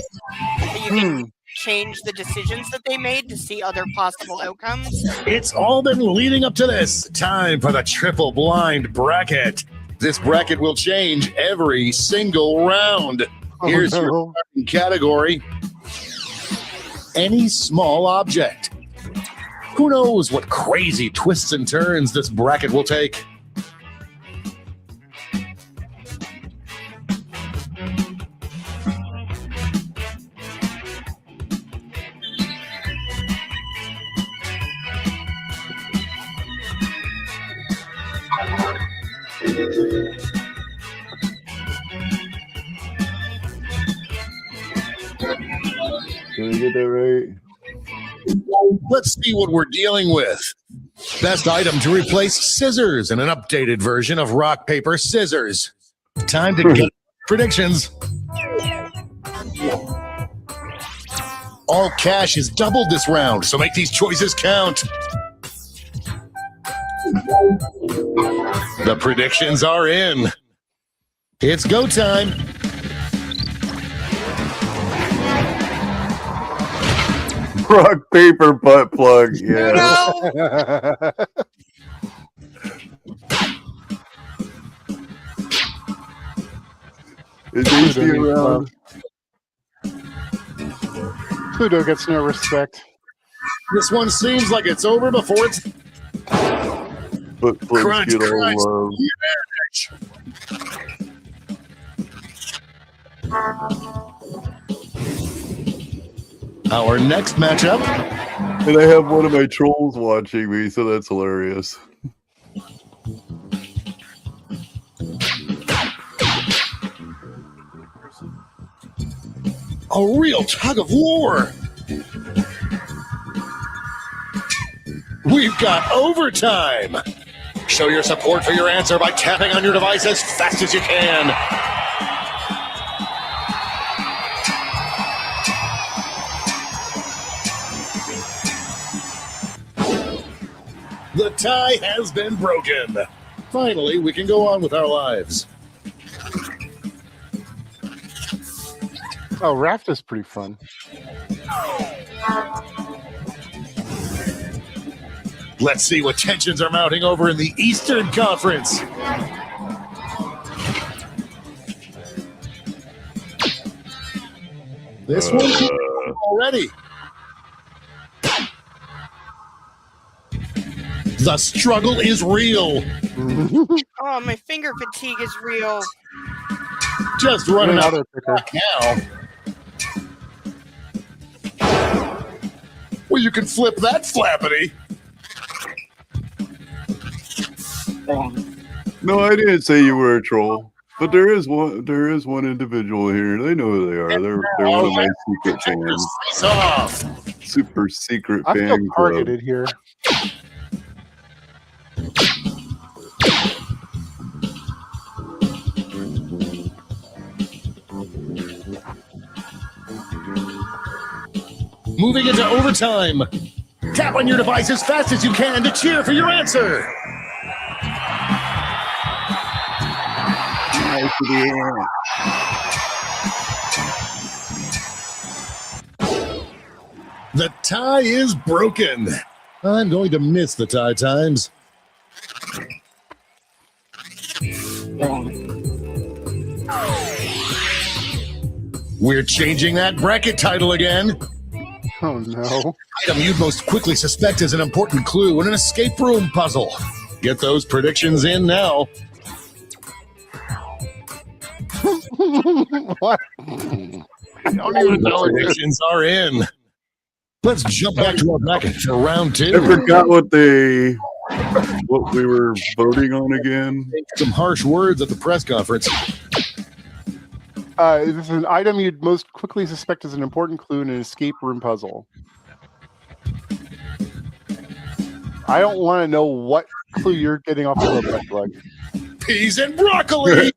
You can change the decisions that they made to see other possible outcomes. It's all been leading up to this. Time for the triple blind bracket. This bracket will change every single round. Here's your starting category. Any small object. Who knows what crazy twists and turns this bracket will take? Did I get that right? Let's see what we're dealing with. Best item to replace scissors in an updated version of rock, paper, scissors. Time to get predictions. All cash is doubled this round, so make these choices count. The predictions are in. It's go time. Rock, paper, butt plug. Yeah. No! Is he around? Pluto gets no respect. This one seems like it's over before it's Butt plugs crunch, get all crunch. love. Our next matchup. And I have one of my trolls watching me, so that's hilarious. A real tug of war. We've got overtime. Show your support for your answer by tapping on your device as fast as you can. The tie has been broken. Finally, we can go on with our lives. Oh, Raft is pretty fun. Let's see what tensions are mounting over in the Eastern Conference. This one's already. The struggle is real. Oh, my finger fatigue is real. Just running out of now. Well, you can flip that flappity. No, I didn't say you were a troll, but there is one. There is one individual here. They know who they are. They're one of my secret fans. Face off. Super secret I feel fan club. targeted here. Moving into overtime. Tap on your device as fast as you can to cheer for your answer. Nice to be here. The tie is broken. I'm going to miss the tie times. We're changing that bracket title again. Oh no. Item you'd most quickly suspect is an important clue in an escape room puzzle. Get those predictions in now. What? I don't even The know. predictions are in. Let's jump back to our bracket for round I 2. forgot what we were voting on again. Some harsh words at the press conference. This is an item you'd most quickly suspect is an important clue in an escape room puzzle. I don't want to know what clue you're getting off of the butt plug. Peas and broccoli.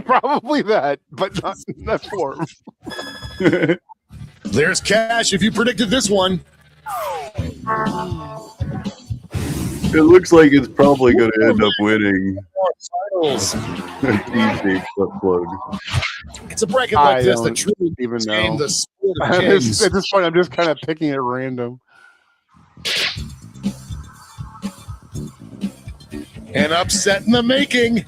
Probably that, but not in that form. There's cash if you predicted this one. It looks like it's probably going to end up winning. Titles. DJ butt plug. It's a bracket like I this that don't truly even became know. the sport of At kings. this point, I'm just kind of picking at random. An upset in the making.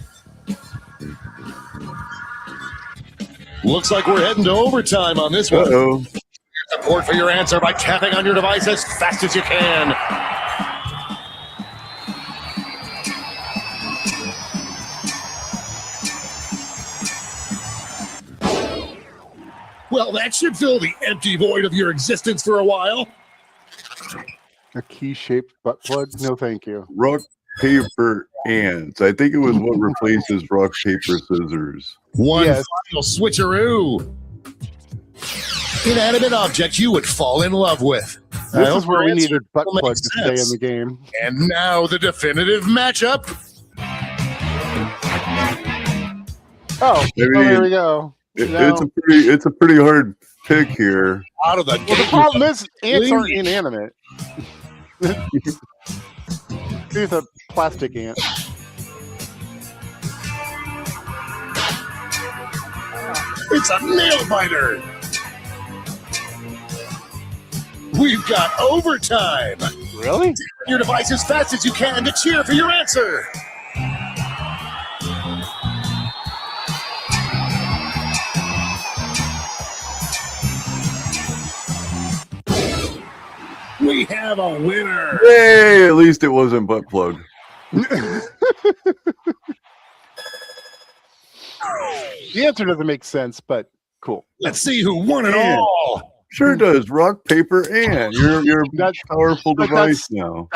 Looks like we're heading to overtime on this one. Uh-oh. Support for your answer by tapping on your device as fast as you can. Well, that should fill the empty void of your existence for a while. A key-shaped butt plug? No, thank you. Rock, paper, ants. I think it was what replaces rock, paper, scissors. One Yes. final switcheroo. Inanimate object you would fall in love with. I This hope is where your we answer needed butt will make plug to stay in sense. the game. And now the definitive matchup. Oh, mean, there we go. No. It's a pretty hard pick here. Out of the Well, the gate. problem is ants aren't Please. inanimate. Here's a plastic ant. It's a nail biter. We've got overtime. Really? Your device as fast as you can to cheer for your answer. We have a winner. Yay! At least it wasn't butt plug. The answer doesn't make sense, but cool. Let's see who won it Yeah. all. Sure does. Rock, paper, ant. You're a That's- powerful but device that's- now.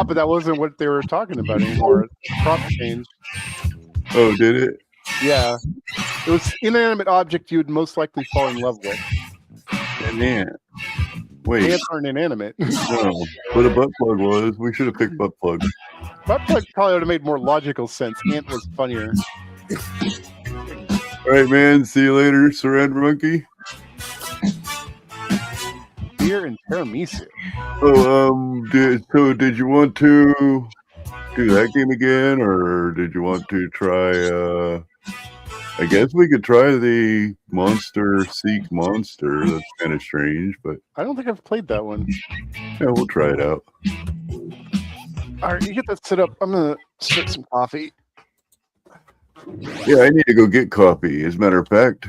But that wasn't what they were talking about anymore. Prop change. Oh, did it? Yeah. It was inanimate object you'd most likely fall in love with. An ant. Wait, Ants aren't inanimate. no. But a butt plug was. We should have picked butt plug. Butt plug probably would have made more logical sense. Ant was funnier. All right, man. See you later, Surrender Monkey. Beer and tiramisu. Oh, did you want to do that game again, or did you want to try? I guess we could try the Monster Seek Monster. That's kind of strange, but I don't think I've played that one. yeah, we'll try it out. All right, you get that set up. I'm gonna sip some coffee. Yeah, I need to go get coffee. As a matter of fact,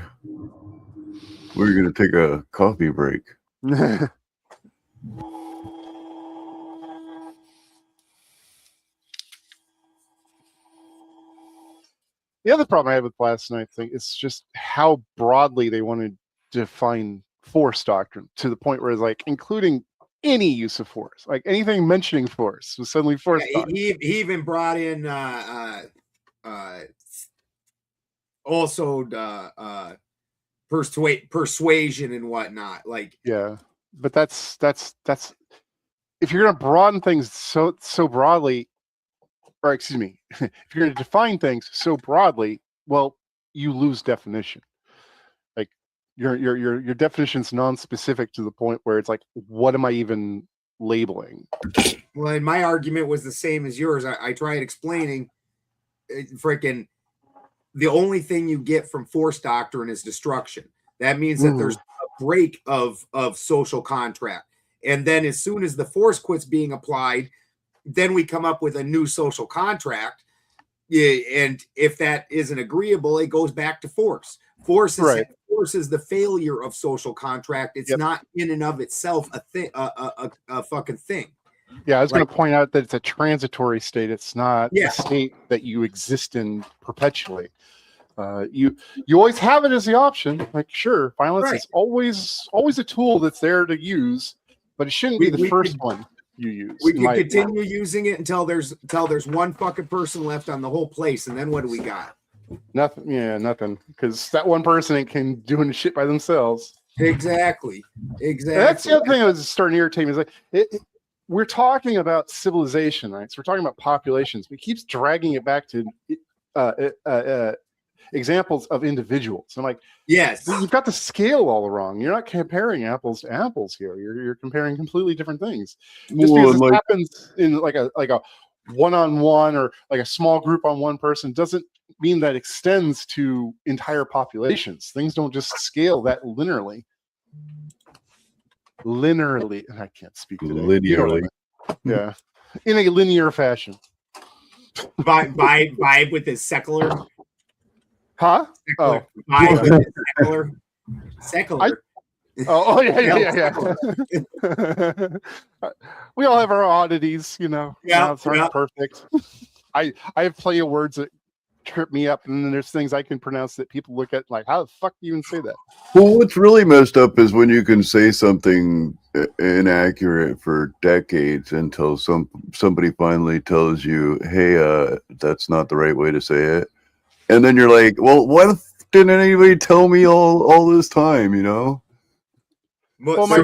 we're going to take a coffee break. The other problem I had with last night's thing is just how broadly they wanted to define force doctrine to the point where it's like including any use of force, like anything mentioning force was suddenly force doctrine. He even brought in also persuasion and whatnot. Like, Yeah, but that's if you're going to broaden things so broadly, or excuse me, if you're going to define things so broadly, well, you lose definition. Like your definition's non-specific to the point where it's like, what am I even labeling? well, and my argument was the same as yours. I tried explaining, freaking, the only thing you get from force doctrine is destruction. That means that there's a break of social contract. And then as soon as the force quits being applied, then we come up with a new social contract. Yeah, and if that isn't agreeable, it goes back to force. Force is the failure of social contract. It's not in and of itself a thing, a fucking thing. Yeah, I was going to point out that it's a transitory state. It's not Yeah. a state that you exist in perpetually. You always have it as the option. Like, sure, violence is always a tool that's there to use, but it shouldn't be the first one you use. We can continue using it until there's one fucking person left on the whole place, and then what do we got? Nothing. Yeah, nothing. Because that one person ain't can doing shit by themselves. Exactly. And that's the other thing that was starting to irritate me. Is like we're talking about civilization, right? So we're talking about populations. But it keeps dragging it back to examples of individuals. I'm like, yes, you've got the scale all wrong. You're not comparing apples to apples here. You're comparing completely different things. Just because it happens in like a one-on-one or like a small group on one person doesn't mean that extends to entire populations. Things don't just scale that linearly. And I can't speak today. Linearly. Yeah, in a linear fashion. Vibe with his secular. Huh? Secular. Oh, Vibe with his secular. Secular. Yeah. We all have our oddities, you know. It's not perfect. I have plenty of words that trip me up, and then there's things I can pronounce that people look at like, how the fuck do you even say that? Well, what's really messed up is when you can say something inaccurate for decades until somebody finally tells you, hey, that's not the right way to say it. And then you're like, well, why didn't anybody tell me all this time, you know? Well, my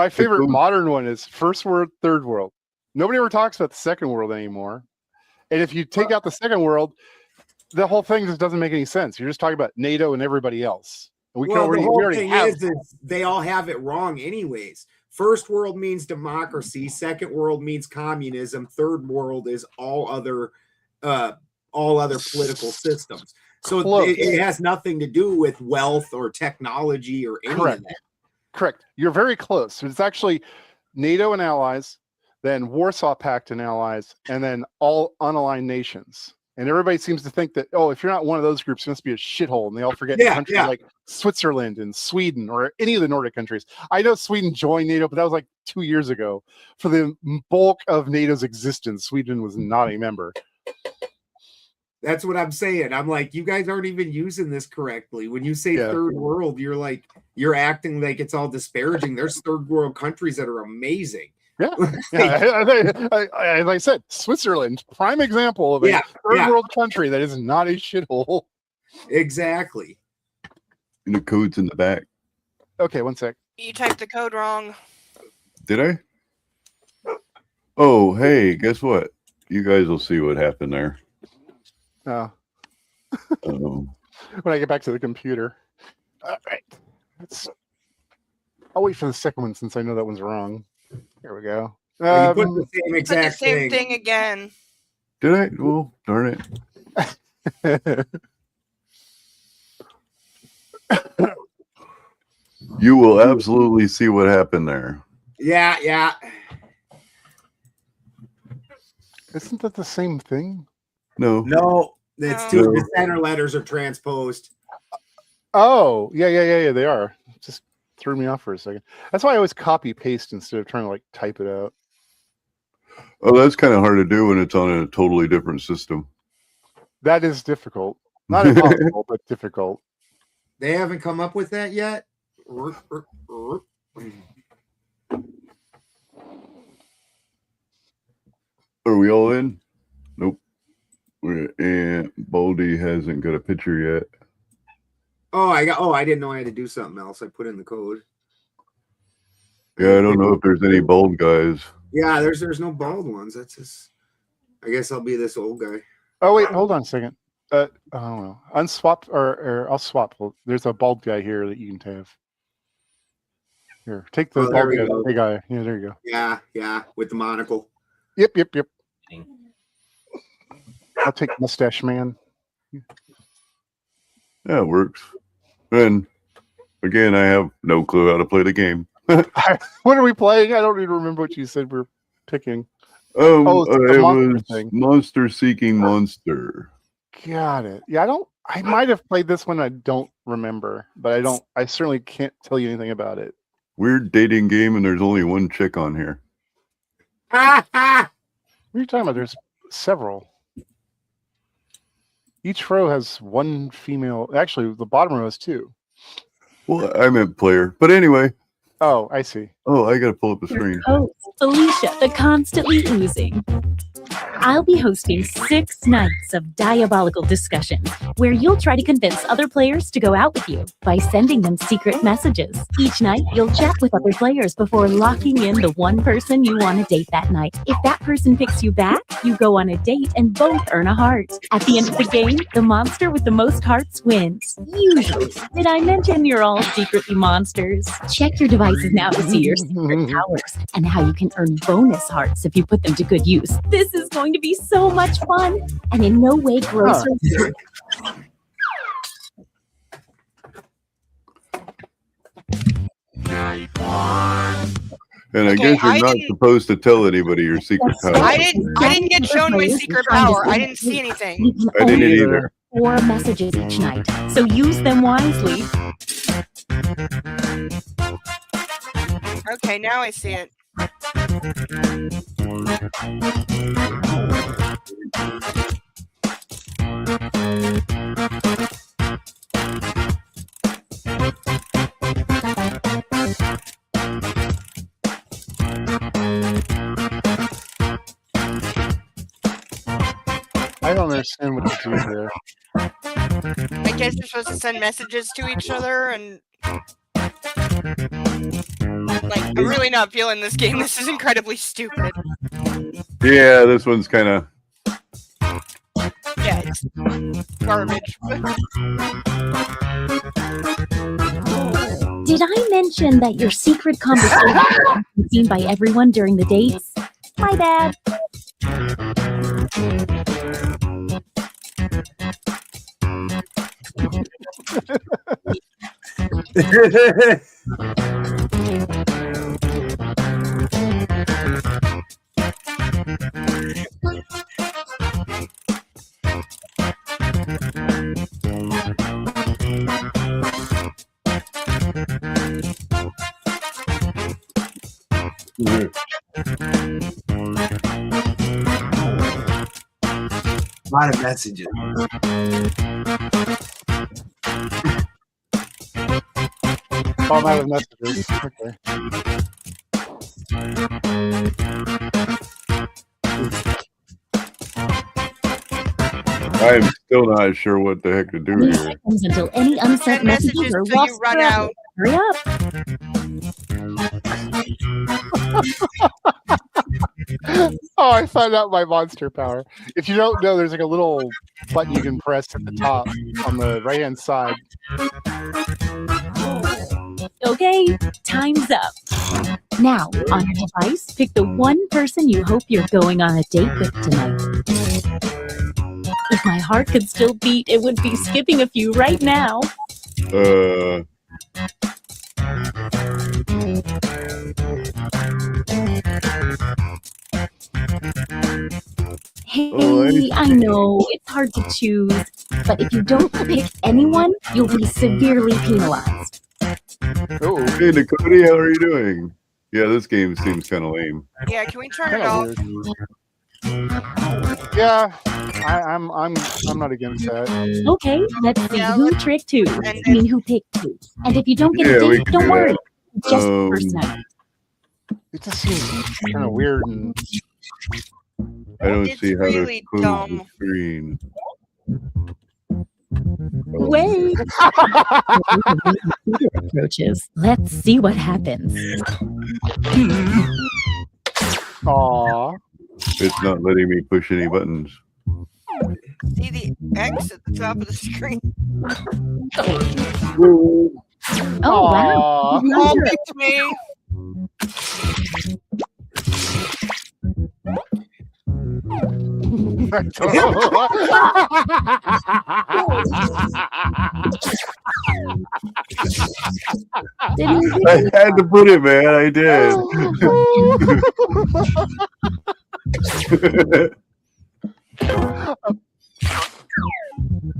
favorite modern one is first world, third world. Nobody ever talks about the second world anymore. And if you take out the second world, the whole thing just doesn't make any sense. You're just talking about NATO and everybody else. And the whole thing is they all have it wrong anyways. First world means democracy. Second world means communism. Third world is all other political systems. So it has nothing to do with wealth or technology or any of that. Correct. You're very close. It's actually NATO and allies, then Warsaw Pact and allies, and then all unaligned nations. And everybody seems to think that, if you're not one of those groups, you must be a shithole. And they all forget countries like Switzerland and Sweden or any of the Nordic countries. I know Sweden joined NATO, but that was like 2 years ago. For the bulk of NATO's existence, Sweden was not a member. That's what I'm saying. I'm like, you guys aren't even using this correctly. When you say third world, you're acting like it's all disparaging. There's third world countries that are amazing. Yeah. As I said, Switzerland, prime example of a third world country that is not a shithole. Exactly. And the code's in the back. Okay, one sec. You typed the code wrong. Did I? Oh, hey, guess what? You guys will see what happened there. Oh. When I get back to the computer. All right. I'll wait for the second one since I know that one's wrong. Here we go. You put the same exact thing again. Did I? Well, darn it. You will absolutely see what happened there. Yeah. Isn't that the same thing? No. No, it's two. The center letters are transposed. Oh, yeah. They are. Just threw me off for a second. That's why I always copy paste instead of trying to like type it out. Oh, that's kind of hard to do when it's on a totally different system. That is difficult. Not impossible, but difficult. They haven't come up with that yet. Are we all in? Nope. And Baldy hasn't got a picture yet. I didn't know I had to do something else. I put in the code. Yeah, I don't know if there's any bald guys. Yeah, there's no bald ones. That's just. I guess I'll be this old guy. Oh wait, hold on a second. I don't know. Unswap or I'll swap. There's a bald guy here that you can have. Here, take the bald guy. Hey guy. Yeah, there you go. Yeah, with the monocle. Yep. I'll take Mustache Man. Yeah, it works. And again, I have no clue how to play the game. What are we playing? I don't even remember what you said we're picking. It was thing. Monster Seeking Monster. Got it. Yeah, I might have played this one. I don't remember, but I certainly can't tell you anything about it. Weird dating game, and there's only one chick on here. What are you talking about? There's several. Each row has one female. Actually, the bottom row has two. Well, I meant player. But anyway. Oh, I see. Oh, I got to pull up the screen. Oh, Felicia, the constantly oozing. I'll be hosting 6 nights of diabolical discussions where you'll try to convince other players to go out with you by sending them secret messages. Each night, you'll chat with other players before locking in the one person you want to date that night. If that person picks you back, you go on a date and both earn a heart. At the end of the game, the monster with the most hearts wins. Usually. Did I mention you're all secretly monsters? Check your devices now to see your secret powers and how you can earn bonus hearts if you put them to good use. This is going to be so much fun and in no way gross or weird. And I guess you're not supposed to tell anybody your secret power. I didn't get shown my secret power. I didn't see anything. I didn't either. 4 messages each night, so use them wisely. Okay, now I see it. I don't understand what to do here. I guess you're supposed to send messages to each other and like I'm really not feeling this game. This is incredibly stupid. Yeah, this one's kind of it's garbage. Did I mention that your secret conversation is seen by everyone during the dates? My bad. A lot of messages. Oh, I'm out of messages. Okay. I'm still not sure what the heck to do 20 here. seconds until any unsent Send messages messages are till lost you run forever. out. Hurry up. Oh, I found out my monster power. If you don't know, there's like a little button you can press at the top on the right-hand side. Okay, time's up. Now, on your device, pick the one person you hope you're going on a date with tonight. If my heart could still beat, it would be skipping a few right now. Hey, I know it's hard to choose, but if you don't pick anyone, you'll be severely penalized. Oh, Hey, Dakota, how are you doing? Yeah, this game seems kind of lame. Yeah, can we turn it kinda off? weird. Yeah, I'm not against that. Okay, let's see Yeah, who let's tricked who. end I it. mean, who picked who. And if you don't get Yeah, a we date, can don't do worry. that. It's just the first night. It just seems kind of weird and I don't It's see how really to close dumb. the screen. Wait. Approaches. Let's see what happens. aw. It's not letting me push any buttons. See the X at the top of the screen? Oh, wow. Aw. All picked me. I had to put it, man. I did.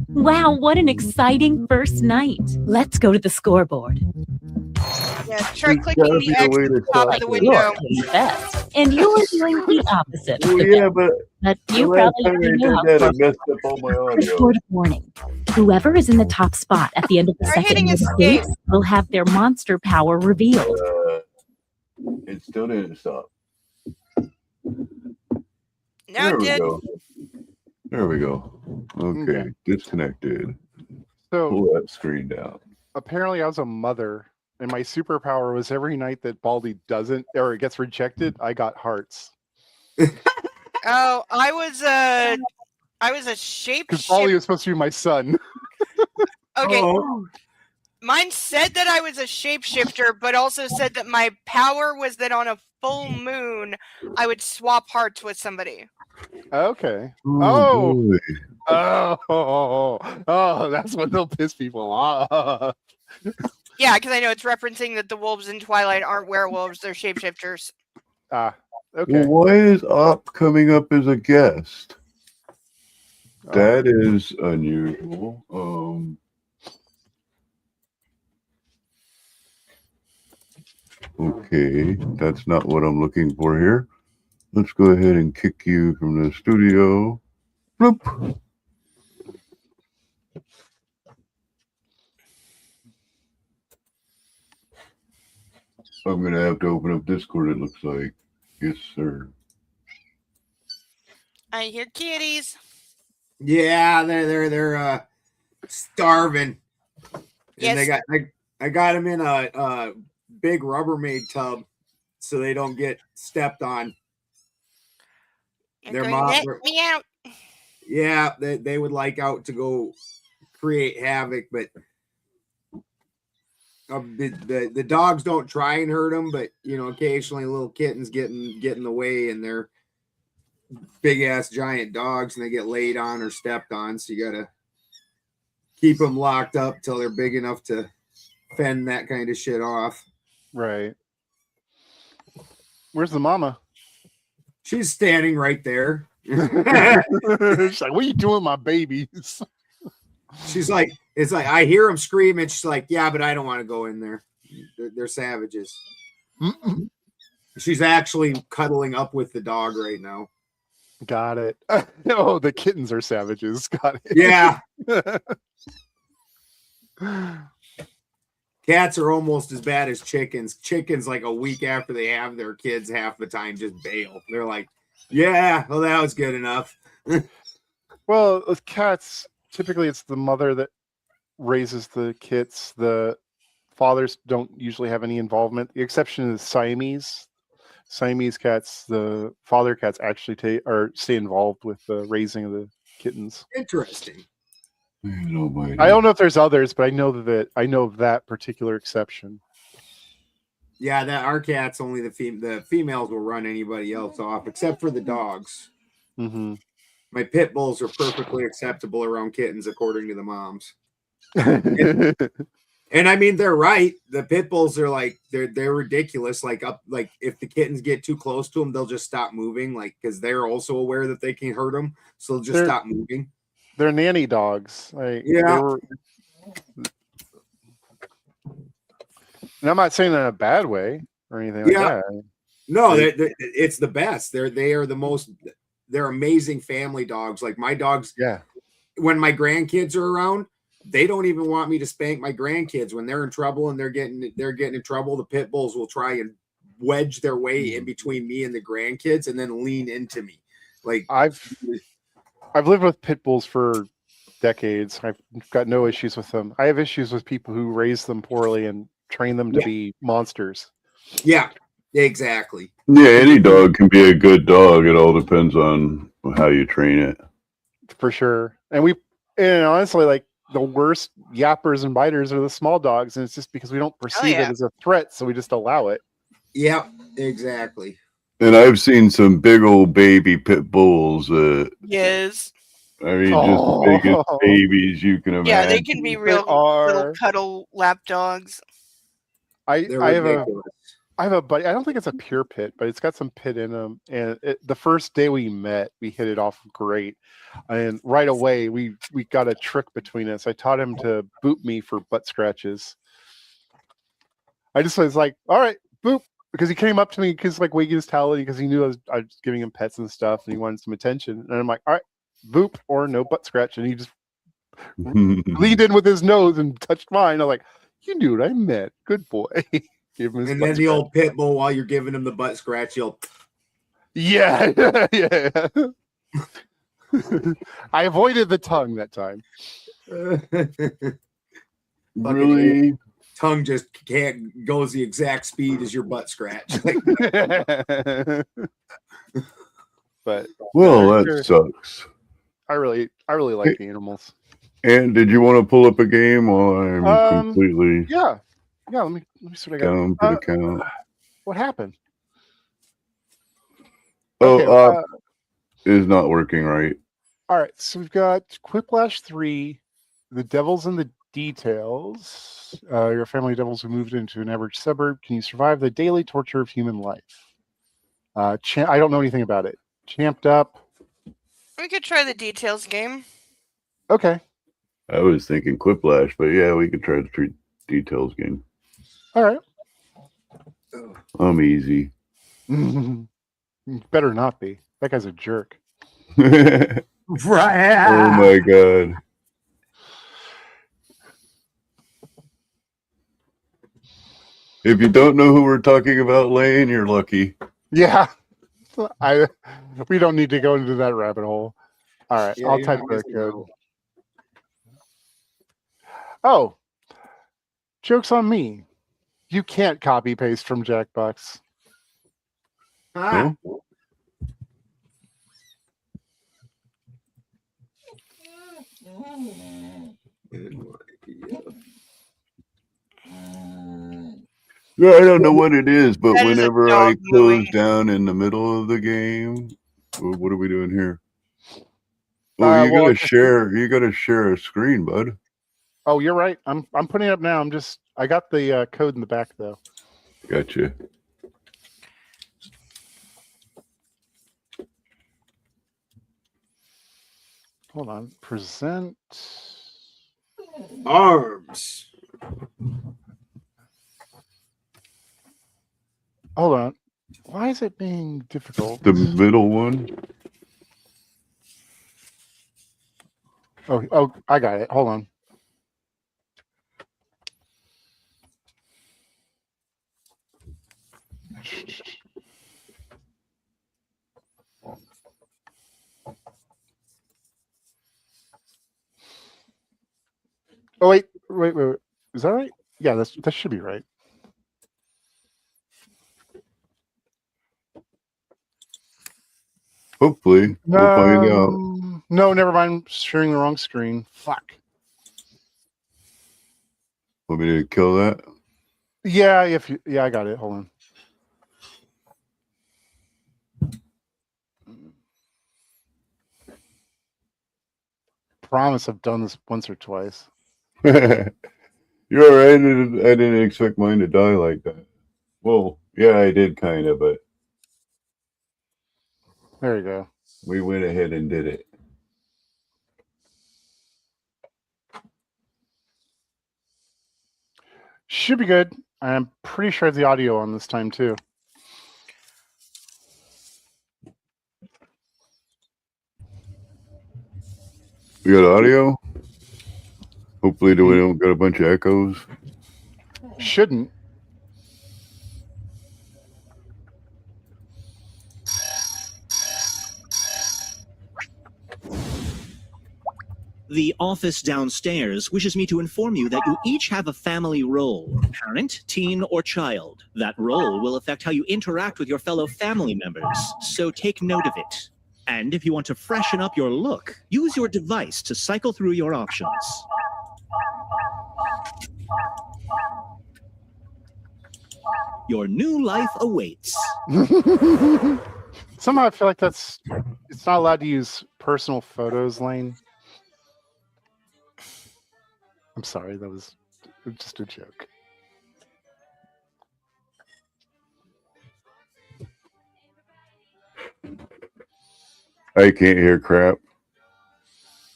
Wow, what an exciting first night. Let's go to the scoreboard. Yeah, try There's clicking gotta the be a X way at to the top of stop the it. window. You're best. And you're doing the opposite. Well, yeah, but But the you last probably time I already did know how that, I to messed up all my audio. Word of warning. Whoever is in the top spot at the end of the Try second hitting United escape. States will have their monster power revealed. It still didn't stop. Now There it we did. go. There we go. Okay, Okay. disconnected. So Pull that screen down. apparently I was a mother, and my superpower was every night that Baldy doesn't or it gets rejected, I got hearts. Oh, I was a Because shapeshifter. Baldy was supposed to be my son. Okay, Oh, mine said that I was a shapeshifter, but also said that my power was that on a full moon, I would swap hearts with somebody. Okay. Oh, boy. Oh, that's what they'll piss people off. Yeah, because I know it's referencing that the wolves in Twilight aren't werewolves; they're shapeshifters. Ah, okay. Well, why is Op coming up as a guest? That is unusual. Okay, that's not what I'm looking for here. Let's go ahead and kick you from the studio. Bloop. I'm gonna have to open up Discord, it looks like. Yes, sir. I hear kitties. yeah, they're starving. And Yes. I got them in a big Rubbermaid tub so they don't get stepped on. You're Their going, mom- let me out. Yeah, they would like out to go create havoc, but the dogs don't try and hurt them, but you know, occasionally little kittens get in the way, and they're big ass giant dogs, and they get laid on or stepped on. So you gotta keep them locked up till they're big enough to fend that kind of shit off. Right. Where's the mama? She's standing right there. She's like, what are you doing, my babies? She's like, it's like I hear them screaming. She's like, yeah, but I don't want to go in there. They're savages. Mm-mm. She's actually cuddling up with the dog right now. Got it. Oh, the kittens are savages. Got it. Yeah. Cats are almost as bad as chickens. Chickens, like a week after they have their kids, half the time just bail. They're like, yeah, well, that was good enough. Well, with cats, typically it's the mother that raises the kits. The fathers don't usually have any involvement. The exception is Siamese. Siamese cats, the father cats actually stay involved with the raising of the kittens. Interesting. I don't know if there's others, but I know that particular exception. Yeah, that our cats only the females will run anybody else off, except for the dogs. Mm-hmm. My pit bulls are perfectly acceptable around kittens, according to the moms. And I mean, they're right. The pit bulls are like they're ridiculous. Like if the kittens get too close to them, they'll just stop moving. Like because they're also aware that they can hurt them, so they'll just stop moving. They're nanny dogs. Like, yeah. And I'm not saying that in a bad way or anything like that. No, it's the best. They are the most. They're amazing family dogs. Like my dogs. Yeah. When my grandkids are around, they don't even want me to spank my grandkids. When they're in trouble and they're getting in trouble, the pit bulls will try and wedge their way in between me and the grandkids and then lean into me. Like I've lived with pit bulls for decades. I've got no issues with them. I have issues with people who raise them poorly and train them to be monsters. Yeah, exactly. Yeah, any dog can be a good dog. It all depends on how you train it. For sure. And honestly, like the worst yappers and biters are the small dogs, and it's just because we don't perceive it as a threat, so we just allow it. Yeah, exactly. And I've seen some big old baby pit bulls. Yes. I mean, just biggest babies you can imagine. Yeah, they can be real little cuddle lap dogs. I have a buddy. I don't think it's a pure pit, but it's got some pit in him. And the first day we met, we hit it off great. And right away, we got a trick between us. I taught him to boop me for butt scratches. I just was like, all right, boop. Because he came up to me because like wagging his tail because he knew I was giving him pets and stuff and he wanted some attention. And I'm like, all right, boop or no butt scratch. And he just leaned in with his nose and touched mine. I'm like, you knew what I meant. Good boy. Give him his and then the old pit bull, while you're giving him the butt scratch, he'll. Yeah. I avoided the tongue that time. Really? Tongue just goes the exact speed as your butt scratch. But that sucks. I really like animals. And did you want to pull up a game while I'm completely? Yeah. Let me see what I got. Down to the count. What happened? Is not working right. All right, so we've got Quiplash 3, The Devil's in the Details. You're a family of devils who moved into an average suburb. Can you survive the daily torture of human life? I don't know anything about it. Champed Up. We could try the Details game. Okay. I was thinking Quiplash, but yeah, we could try the Details game. All right. I'm easy. Better not be. That guy's a jerk. Right. Oh my god. If you don't know who we're talking about, Lane, you're lucky. Yeah. We don't need to go into that rabbit hole. All right, I'll type the code. Oh, joke's on me. You can't copy paste from Jackbox. Ah. Yeah, I don't know what it is, but That is whenever a I dog close movie. down in the middle of the game, what are we doing here? Well, you gotta share. You gotta share a screen, bud. Oh, you're right. I'm putting it up now. I got the code in the back though. Gotcha. Hold on. Present arms. Hold on. Why is it being difficult? The middle one. Oh, I got it. Hold on. Oh wait. Is that right? Yeah, that should be right. Hopefully, we'll find out. No, never mind. Sharing the wrong screen. Fuck. Want me to kill that? Yeah, I got it. Hold on. Promise I've done this once or twice. You're all right. I didn't expect mine to die like that. Well, yeah, I did kind of, but There you go. we went ahead and did it. Should be good. I'm pretty sure the audio on this time too. We got audio. Hopefully, we don't got a bunch of echoes. Shouldn't. The office downstairs wishes me to inform you that you each have a family role, parent, teen, or child. That role will affect how you interact with your fellow family members, so take note of it. And if you want to freshen up your look, use your device to cycle through your options. Your new life awaits. Somehow I feel like it's not allowed to use personal photos, Lane. I'm sorry, that was just a joke. I can't hear crap.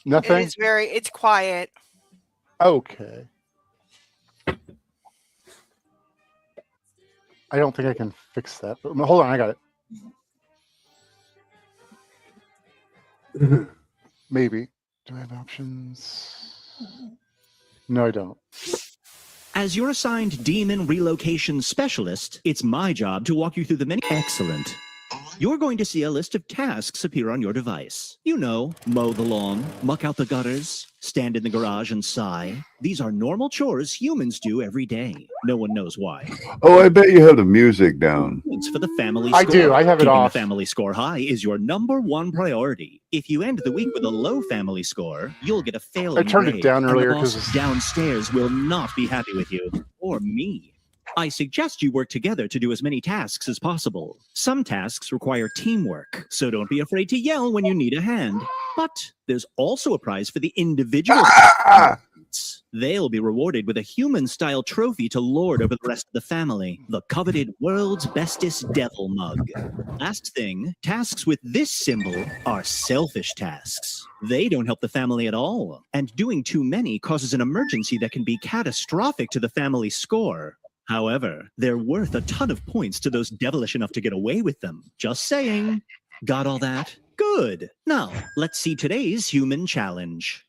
Nothing? It's quiet. Okay. I don't think I can fix that. But hold on, I got it. Maybe. Do I have options? No, I don't. As your assigned demon relocation specialist, it's my job to walk you through the many. Excellent. You're going to see a list of tasks appear on your device. You know, mow the lawn, muck out the gutters, stand in the garage and sigh. These are normal chores humans do every day. No one knows why. Oh, I bet you have the music down. Points for the family I score. do. I have it Keeping off. the family score high is your #1 priority. If you end the week with a low family score, you'll get a failing I turned it grade, down and the earlier boss 'cause- downstairs will not be happy with you or me. I suggest you work together to do as many tasks as possible. Some tasks require teamwork, so don't be afraid to yell when you need a hand. But there's also a prize for the individual. They'll be rewarded with a human-style trophy to lord over the rest of the family, the coveted world's bestest devil mug. Last thing, tasks with this symbol are selfish tasks. They don't help the family at all, and doing too many causes an emergency that can be catastrophic to the family score. However, they're worth a ton of points to those devilish enough to get away with them. Just saying. Got all that? Good. Now, let's see today's human challenge.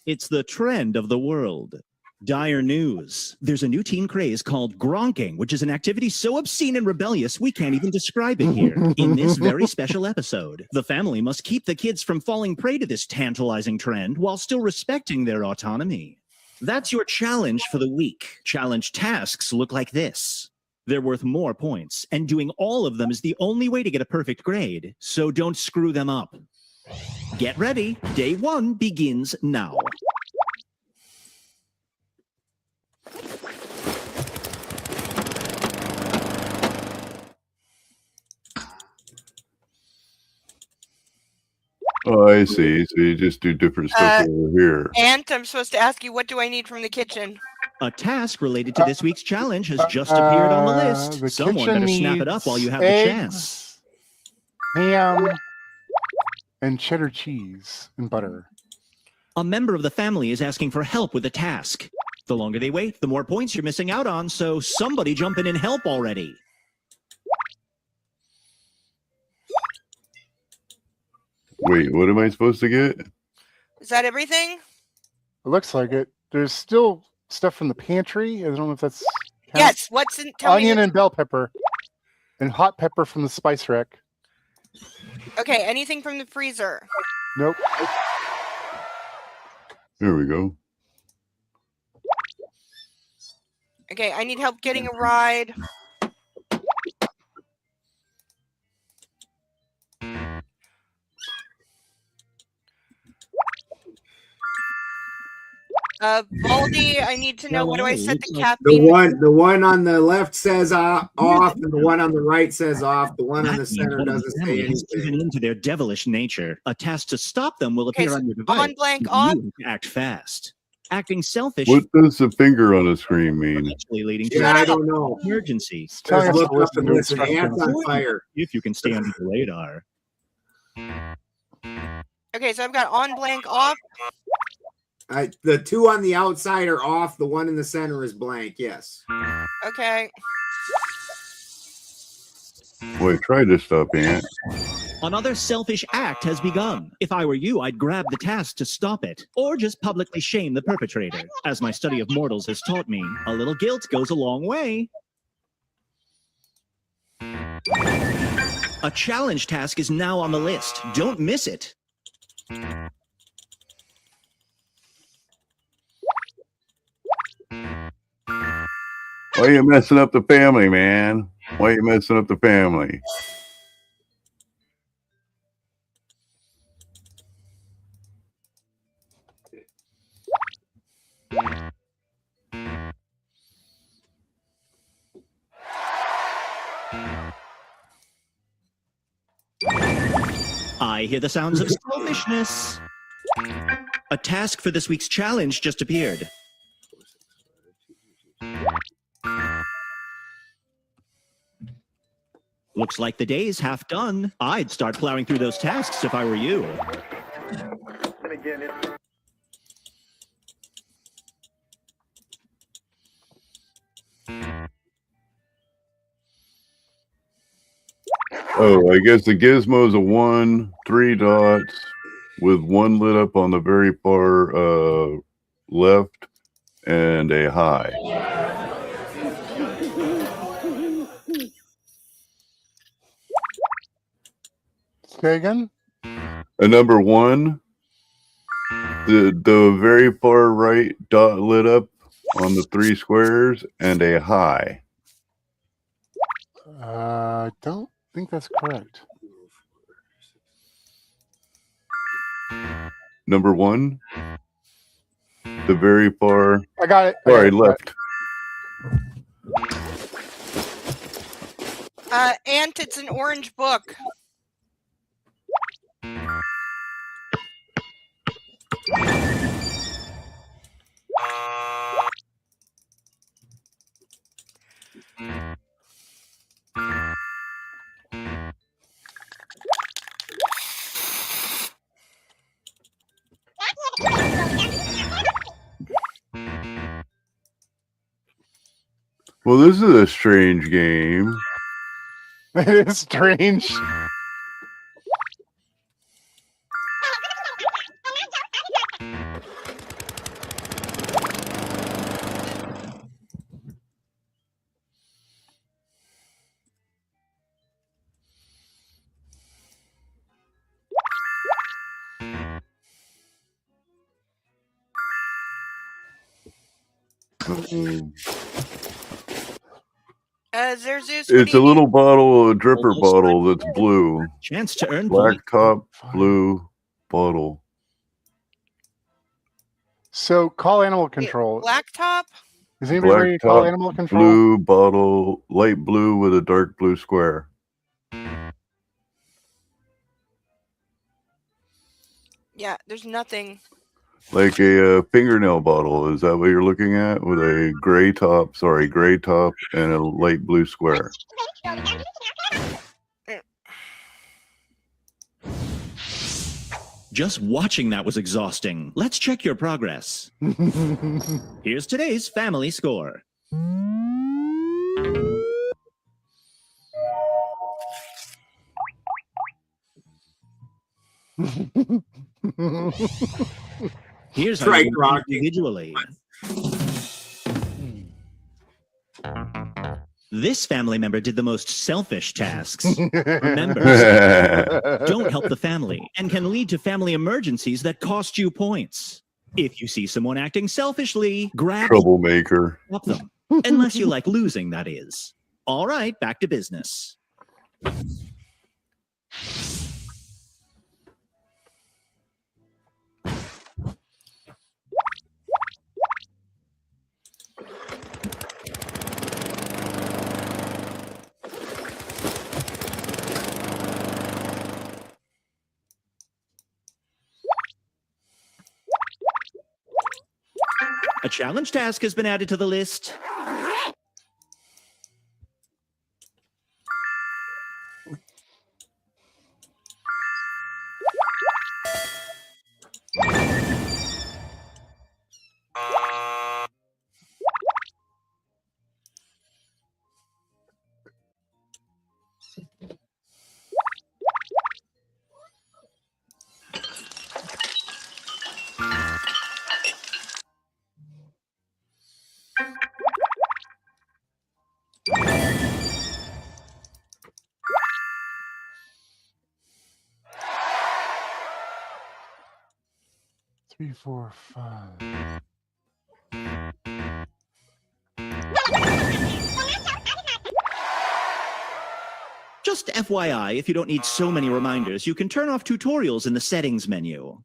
It's the trend of the world. Dire news. There's a new teen craze called gronking, which is an activity so obscene and rebellious we can't even describe it here. In this very special episode, the family must keep the kids from falling prey to this tantalizing trend while still respecting their autonomy. That's your challenge for the week. Challenge tasks look like this. They're worth more points, and doing all of them is the only way to get a perfect grade, so don't screw them up. Get ready. Day 1 begins now. Oh, I see. So you just do different stuff over here. Ant, I'm supposed to ask you, what do I need from the kitchen? A task related to this week's challenge has just appeared on the list. The Someone kitchen better snap it up needs while you have the eggs, chance. ham, and cheddar cheese and butter. A member of the family is asking for help with a task. The longer they wait, the more points you're missing out on, so somebody jump in and help already. Wait, what am I supposed to get? Is that everything? It looks like it. There's still stuff from the pantry. I don't know if that's Yes. What's in? Tell onion me. and bell pepper, and hot pepper from the spice rack. Okay. Anything from the freezer? Nope. There we go. Okay. I need help getting a ride. Baldy, I need to know, what do I set the The caffeine? one on the left says off, and the one on the right says off. The one on the That means center one of doesn't the say family has given anything. in to their devilish nature. A task to stop them will Okay, appear so on your device. on blank You off. need to act fast. Acting selfish, What does the finger on the screen mean? eventually leading to Yeah, I don't know. emergency. It's telling us Look to up listen and to listen. Ants instructions. on fire. If you can stay under the radar. Okay, so I've got on blank off. The two on the outside are off. The one in the center is blank. Yes. Okay. Wait, try to stop, Ant. Another selfish act has begun. If I were you, I'd grab the task to stop it, or just publicly shame the perpetrator. As my study of mortals has taught me, a little guilt goes a long way. A challenge task is now on the list. Don't miss it. Why are you messing up the family, man? Why are you messing up the family? I hear the sounds of selfishness. A task for this week's challenge just appeared. Looks like the day's half done. I'd start plowing through those tasks if I were you. Oh, I guess the gizmo is a 1, 3 dots with one lit up on the very far left and a high. Say again? A number 1, the very far right dot lit up on the 3 squares and a high. Don't think that's correct. Number 1, the very far. I got it. Sorry, left. Ant, it's an orange book. Well, this is a strange game. It is strange. It's a little bottle, a dripper bottle that's blue. Chance to earn Black points. top, blue bottle. So call animal control. Blacktop? Is anybody ready to Black call top, animal control? blue bottle, light blue with a dark blue square. Yeah, there's nothing. Like a fingernail bottle. Is that what you're looking at? With a gray top, and a light blue square. Just watching that was exhausting. Let's check your progress. Here's today's family score. Here's how Strike you rock. individually. This family member did the most selfish tasks. Remember, don't help the family and can lead to family emergencies that cost you points. If you see someone acting selfishly, grab Troublemaker. stop them. Unless you like losing, that is. All right, back to business. A challenge task has been added to the list. Three, 4, 5. Just FYI, if you don't need so many reminders, you can turn off tutorials in the settings menu.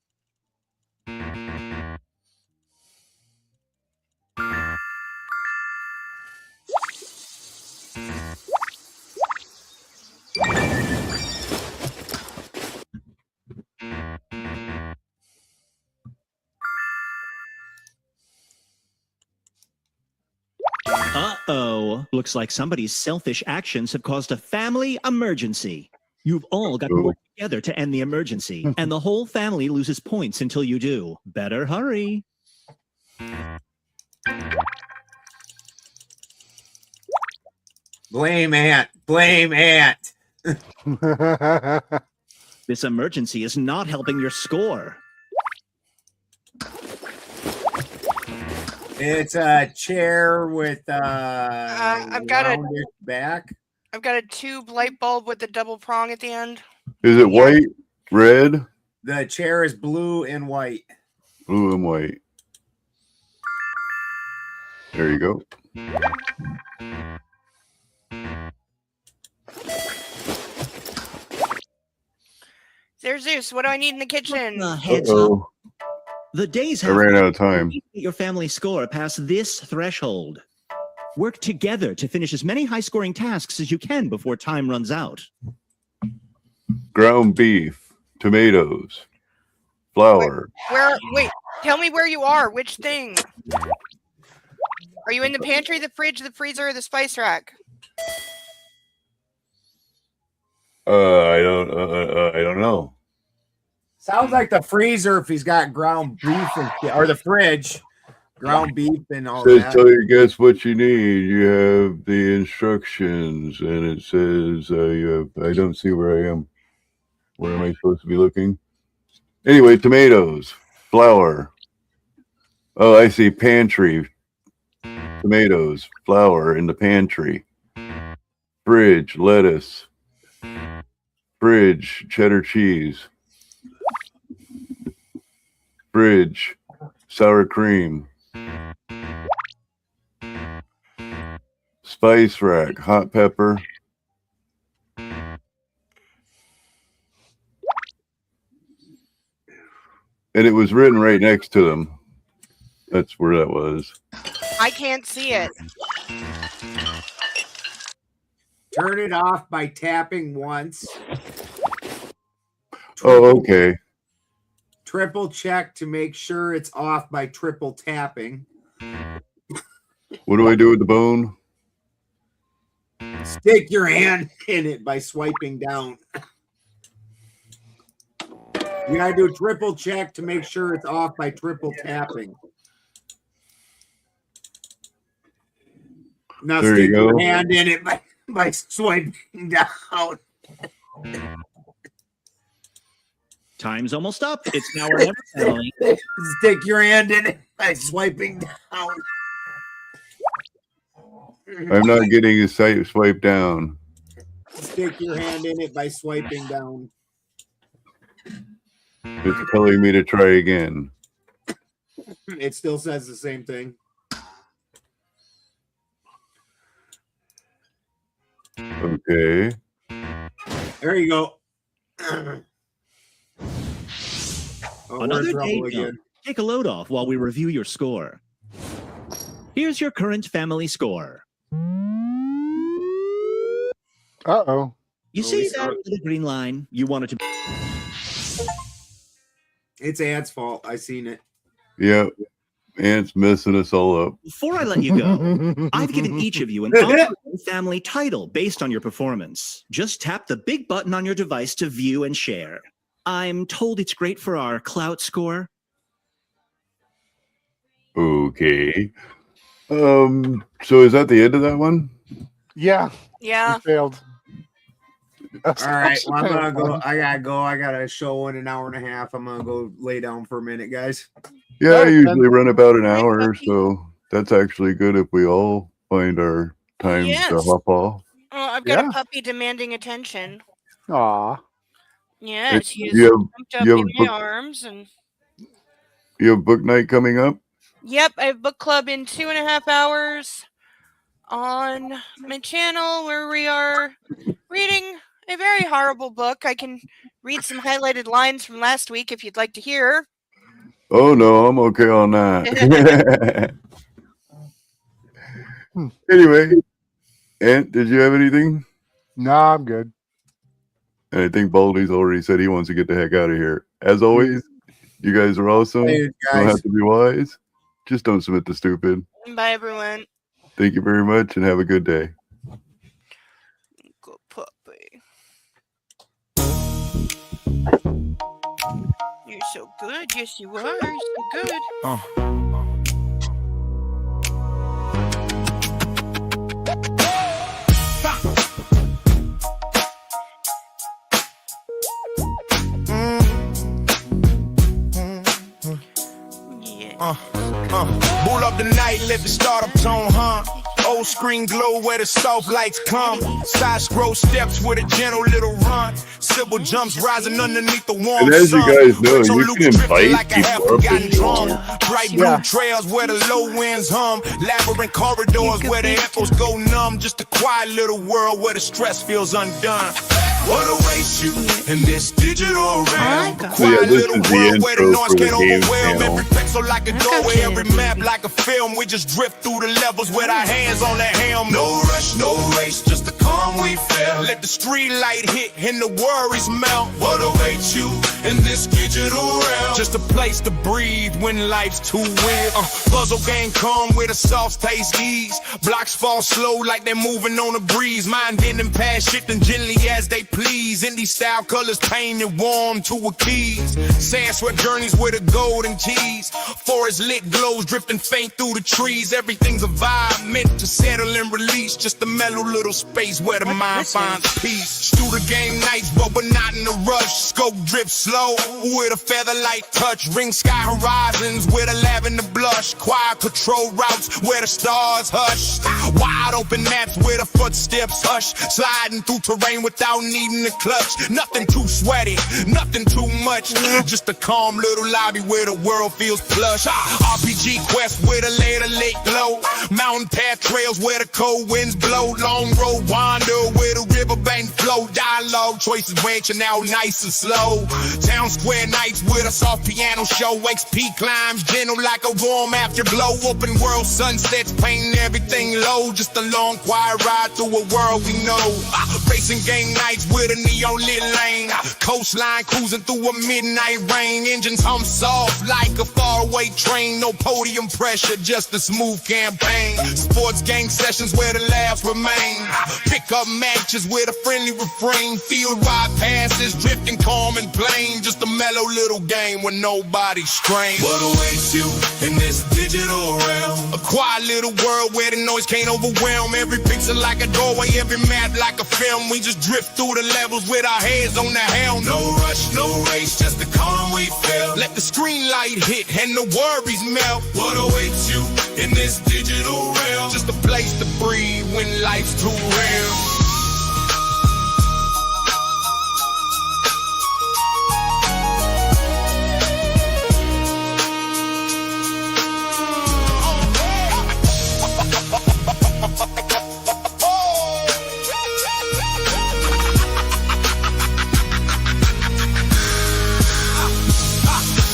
Uh-oh. Looks like somebody's selfish actions have caused a family emergency. You've all got to work together to end the emergency, and the whole family loses points until you do. Better hurry. Blame Aunt. Blame Aunt. This emergency is not helping your score. It's a chair with I've got a roundish back. I've got a tube light bulb with the double prong at the end. Is it white, red, The chair is blue and white. blue, and white? There you go. There's Zeus. What do I need in the kitchen? Heads up. Uh-oh. The days I have ran out of time. your family score past this threshold. Work together to finish as many high-scoring tasks as you can before time runs out. Ground beef, tomatoes, flour. Wait, tell me where you are. Which thing? Are you in the pantry, the fridge, the freezer, or the spice rack? I don't know. Sounds like the freezer if he's got ground beef and or the fridge, ground beef and all Says that. tell you guess what you need. You have the instructions, and it says you have. I don't see where I am. Where am I supposed to be looking? Anyway, tomatoes, flour. Oh, I see. Pantry. Tomatoes, flour in the pantry. Fridge, lettuce. Fridge, cheddar cheese. Fridge, sour cream. Spice rack, hot pepper. And it was written right next to them. That's where that was. I can't see it. Turn it off by tapping once. Oh, okay. Triple check to make sure it's off by triple tapping. What do I do with the bone? Stick your hand in it by swiping down. You gotta do triple check to make sure it's off by triple tapping. Now There stick you your go. hand in it by swiping down. Time's almost up. It's now or never, family. Stick your hand in it by swiping down. I'm not getting a swipe down. Stick your hand in it by swiping down. It's telling me to try again. It still says the same thing. Okay. There you go. Oh, we're in Another trouble day again. done. Take a load off while we review your score. Here's your current family score. Uh-oh. You see that little green line? You wanted to. It's Ad's fault. I seen it. Yep. Ant's messing us all up. Before I let you go, I've given each of you an honorary family title based on your performance. Just tap the big button on your device to view and share. I'm told it's great for our clout score. Okay. So is that the end of that one? Yeah, Yeah. we failed. All right, well, I'm gonna go. I gotta go. I got a show in an hour and a half. I'm gonna go lay down for a minute, guys. Yeah, I Alright, usually run about an Alright, hour, Bucky. so that's actually good if we all find our time to Yes. hop off. Oh, I've got Yeah. a puppy demanding attention. Aw. Yes, he is you have- jumped up you have in my book- arms and You have book night coming up? yep, I have book club in 2.5 hours on my channel where we are reading a very horrible book. I can read some highlighted lines from last week if you'd like to hear. Oh no, I'm okay on that. Anyway, Ant, did you have anything? Nah, I'm good. And I think Baldy's already said he wants to get the heck out of here. As always, you guys are awesome. Hey, Don't guys. have to be wise. Just don't submit to stupid. Bye, everyone. Thank you very much and have a good day. Good puppy. You're so good. Yes, you are. You're so good. Yeah. Bull up the night, let the startup tone hum. Old screen glow where the soft lights come. Side scroll steps with a gentle little run. Sybil jumps rising underneath the warm And as you sun. guys know, Rich on you Luke can drifting invite like a people up half-forgotten if you drum. want. Bright blue trails where the low winds hum. Labyrinth corridors where the echoes go numb. Just a quiet little world where the stress feels undone. What awaits you in this digital realm? So yeah, Quiet this little is the world where the intro noise for the can't game overwhelm. channel. Every pixel like a doorway, every map like a film. We just drift through the levels with our hands on the helm. No rush, no race, just the calm we feel. Let the street light hit and the worries melt. What awaits you in this digital realm? Just a place to breathe when life's too weird. Puzzle game come with a soft taste ease. Blocks fall slow like they're moving on a breeze. Mind ending past shifting gently as they please. Indie style colors painted warm to a keys. Sand sweat journeys with a golden tease. Forest lit glows drifting faint through the trees. Everything's a vibe meant to settle and release. Just a mellow little space where the mind finds peace. Through the game nights, but not in a rush. Scope drip slow with a featherlight touch. Ring sky horizons with a lavender blush. Quiet patrol routes where the stars hush. Wide open maps where the footsteps hush. Sliding through terrain without needing a clutch. Nothing too sweaty, nothing too much. Just a calm little lobby where the world feels plush. RPG quest with a later lake glow. Mountain path trails where the cold winds blow. Long road wander where the riverbank flow. Dialogue choices branching out nice and slow. Town square nights with a soft piano show. XP climbs gentle like a warm afterglow. Open world sunsets painting everything low. Just a long quiet ride through a world we know. Racing game nights with a neon lit lane. Coastline cruising through a midnight rain. Engines hum soft like a faraway train. No podium pressure, just a smooth campaign. Sports gang sessions where the laughs remain. Pick up matches with a friendly refrain. Field wide passes, drifting calm and plain. Just a mellow little game where nobody's strained. What awaits you in this digital realm? A quiet little world where the noise can't overwhelm. Every pixel like a doorway, every map like a film. We just drift through the levels with our heads on the helm. No rush, no race, just the calm we feel. Let the screen light hit and the worries melt. What awaits you in this digital realm? Just a place to breathe when life's too real.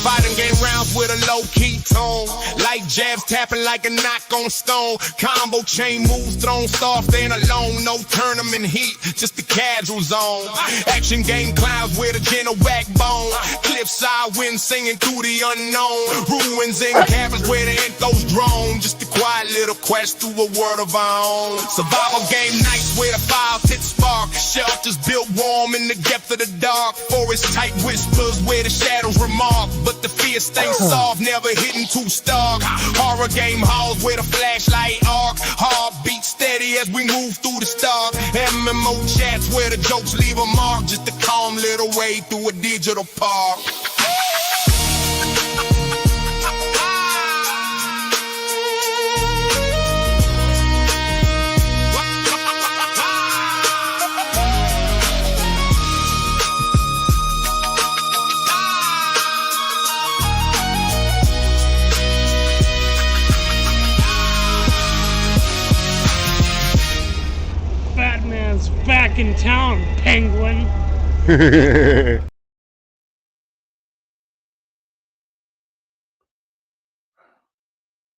Fighting game rounds with a low-key tone. Like jabs tapping like a knock on stone. Combo chain moves thrown soft and alone. No tournament heat, just the casual zone. Action game clouds with a gentle backbone. Cliffside wind singing through the unknown. Ruins and caverns where the echoes drone. Just a quiet little quest through a world of our own. Survival game nights where the fires hit spark. Shelters built warm in the depth of the dark. Forest tight whispers where the shadows remark. But the fear stays soft, never hitting too stark. Horror game halls where the flashlight arc. Heartbeat steady as we move through the stark. MMO chats where the jokes leave a mark. Just a calm little way through a digital park. Batman's back in town, Penguin.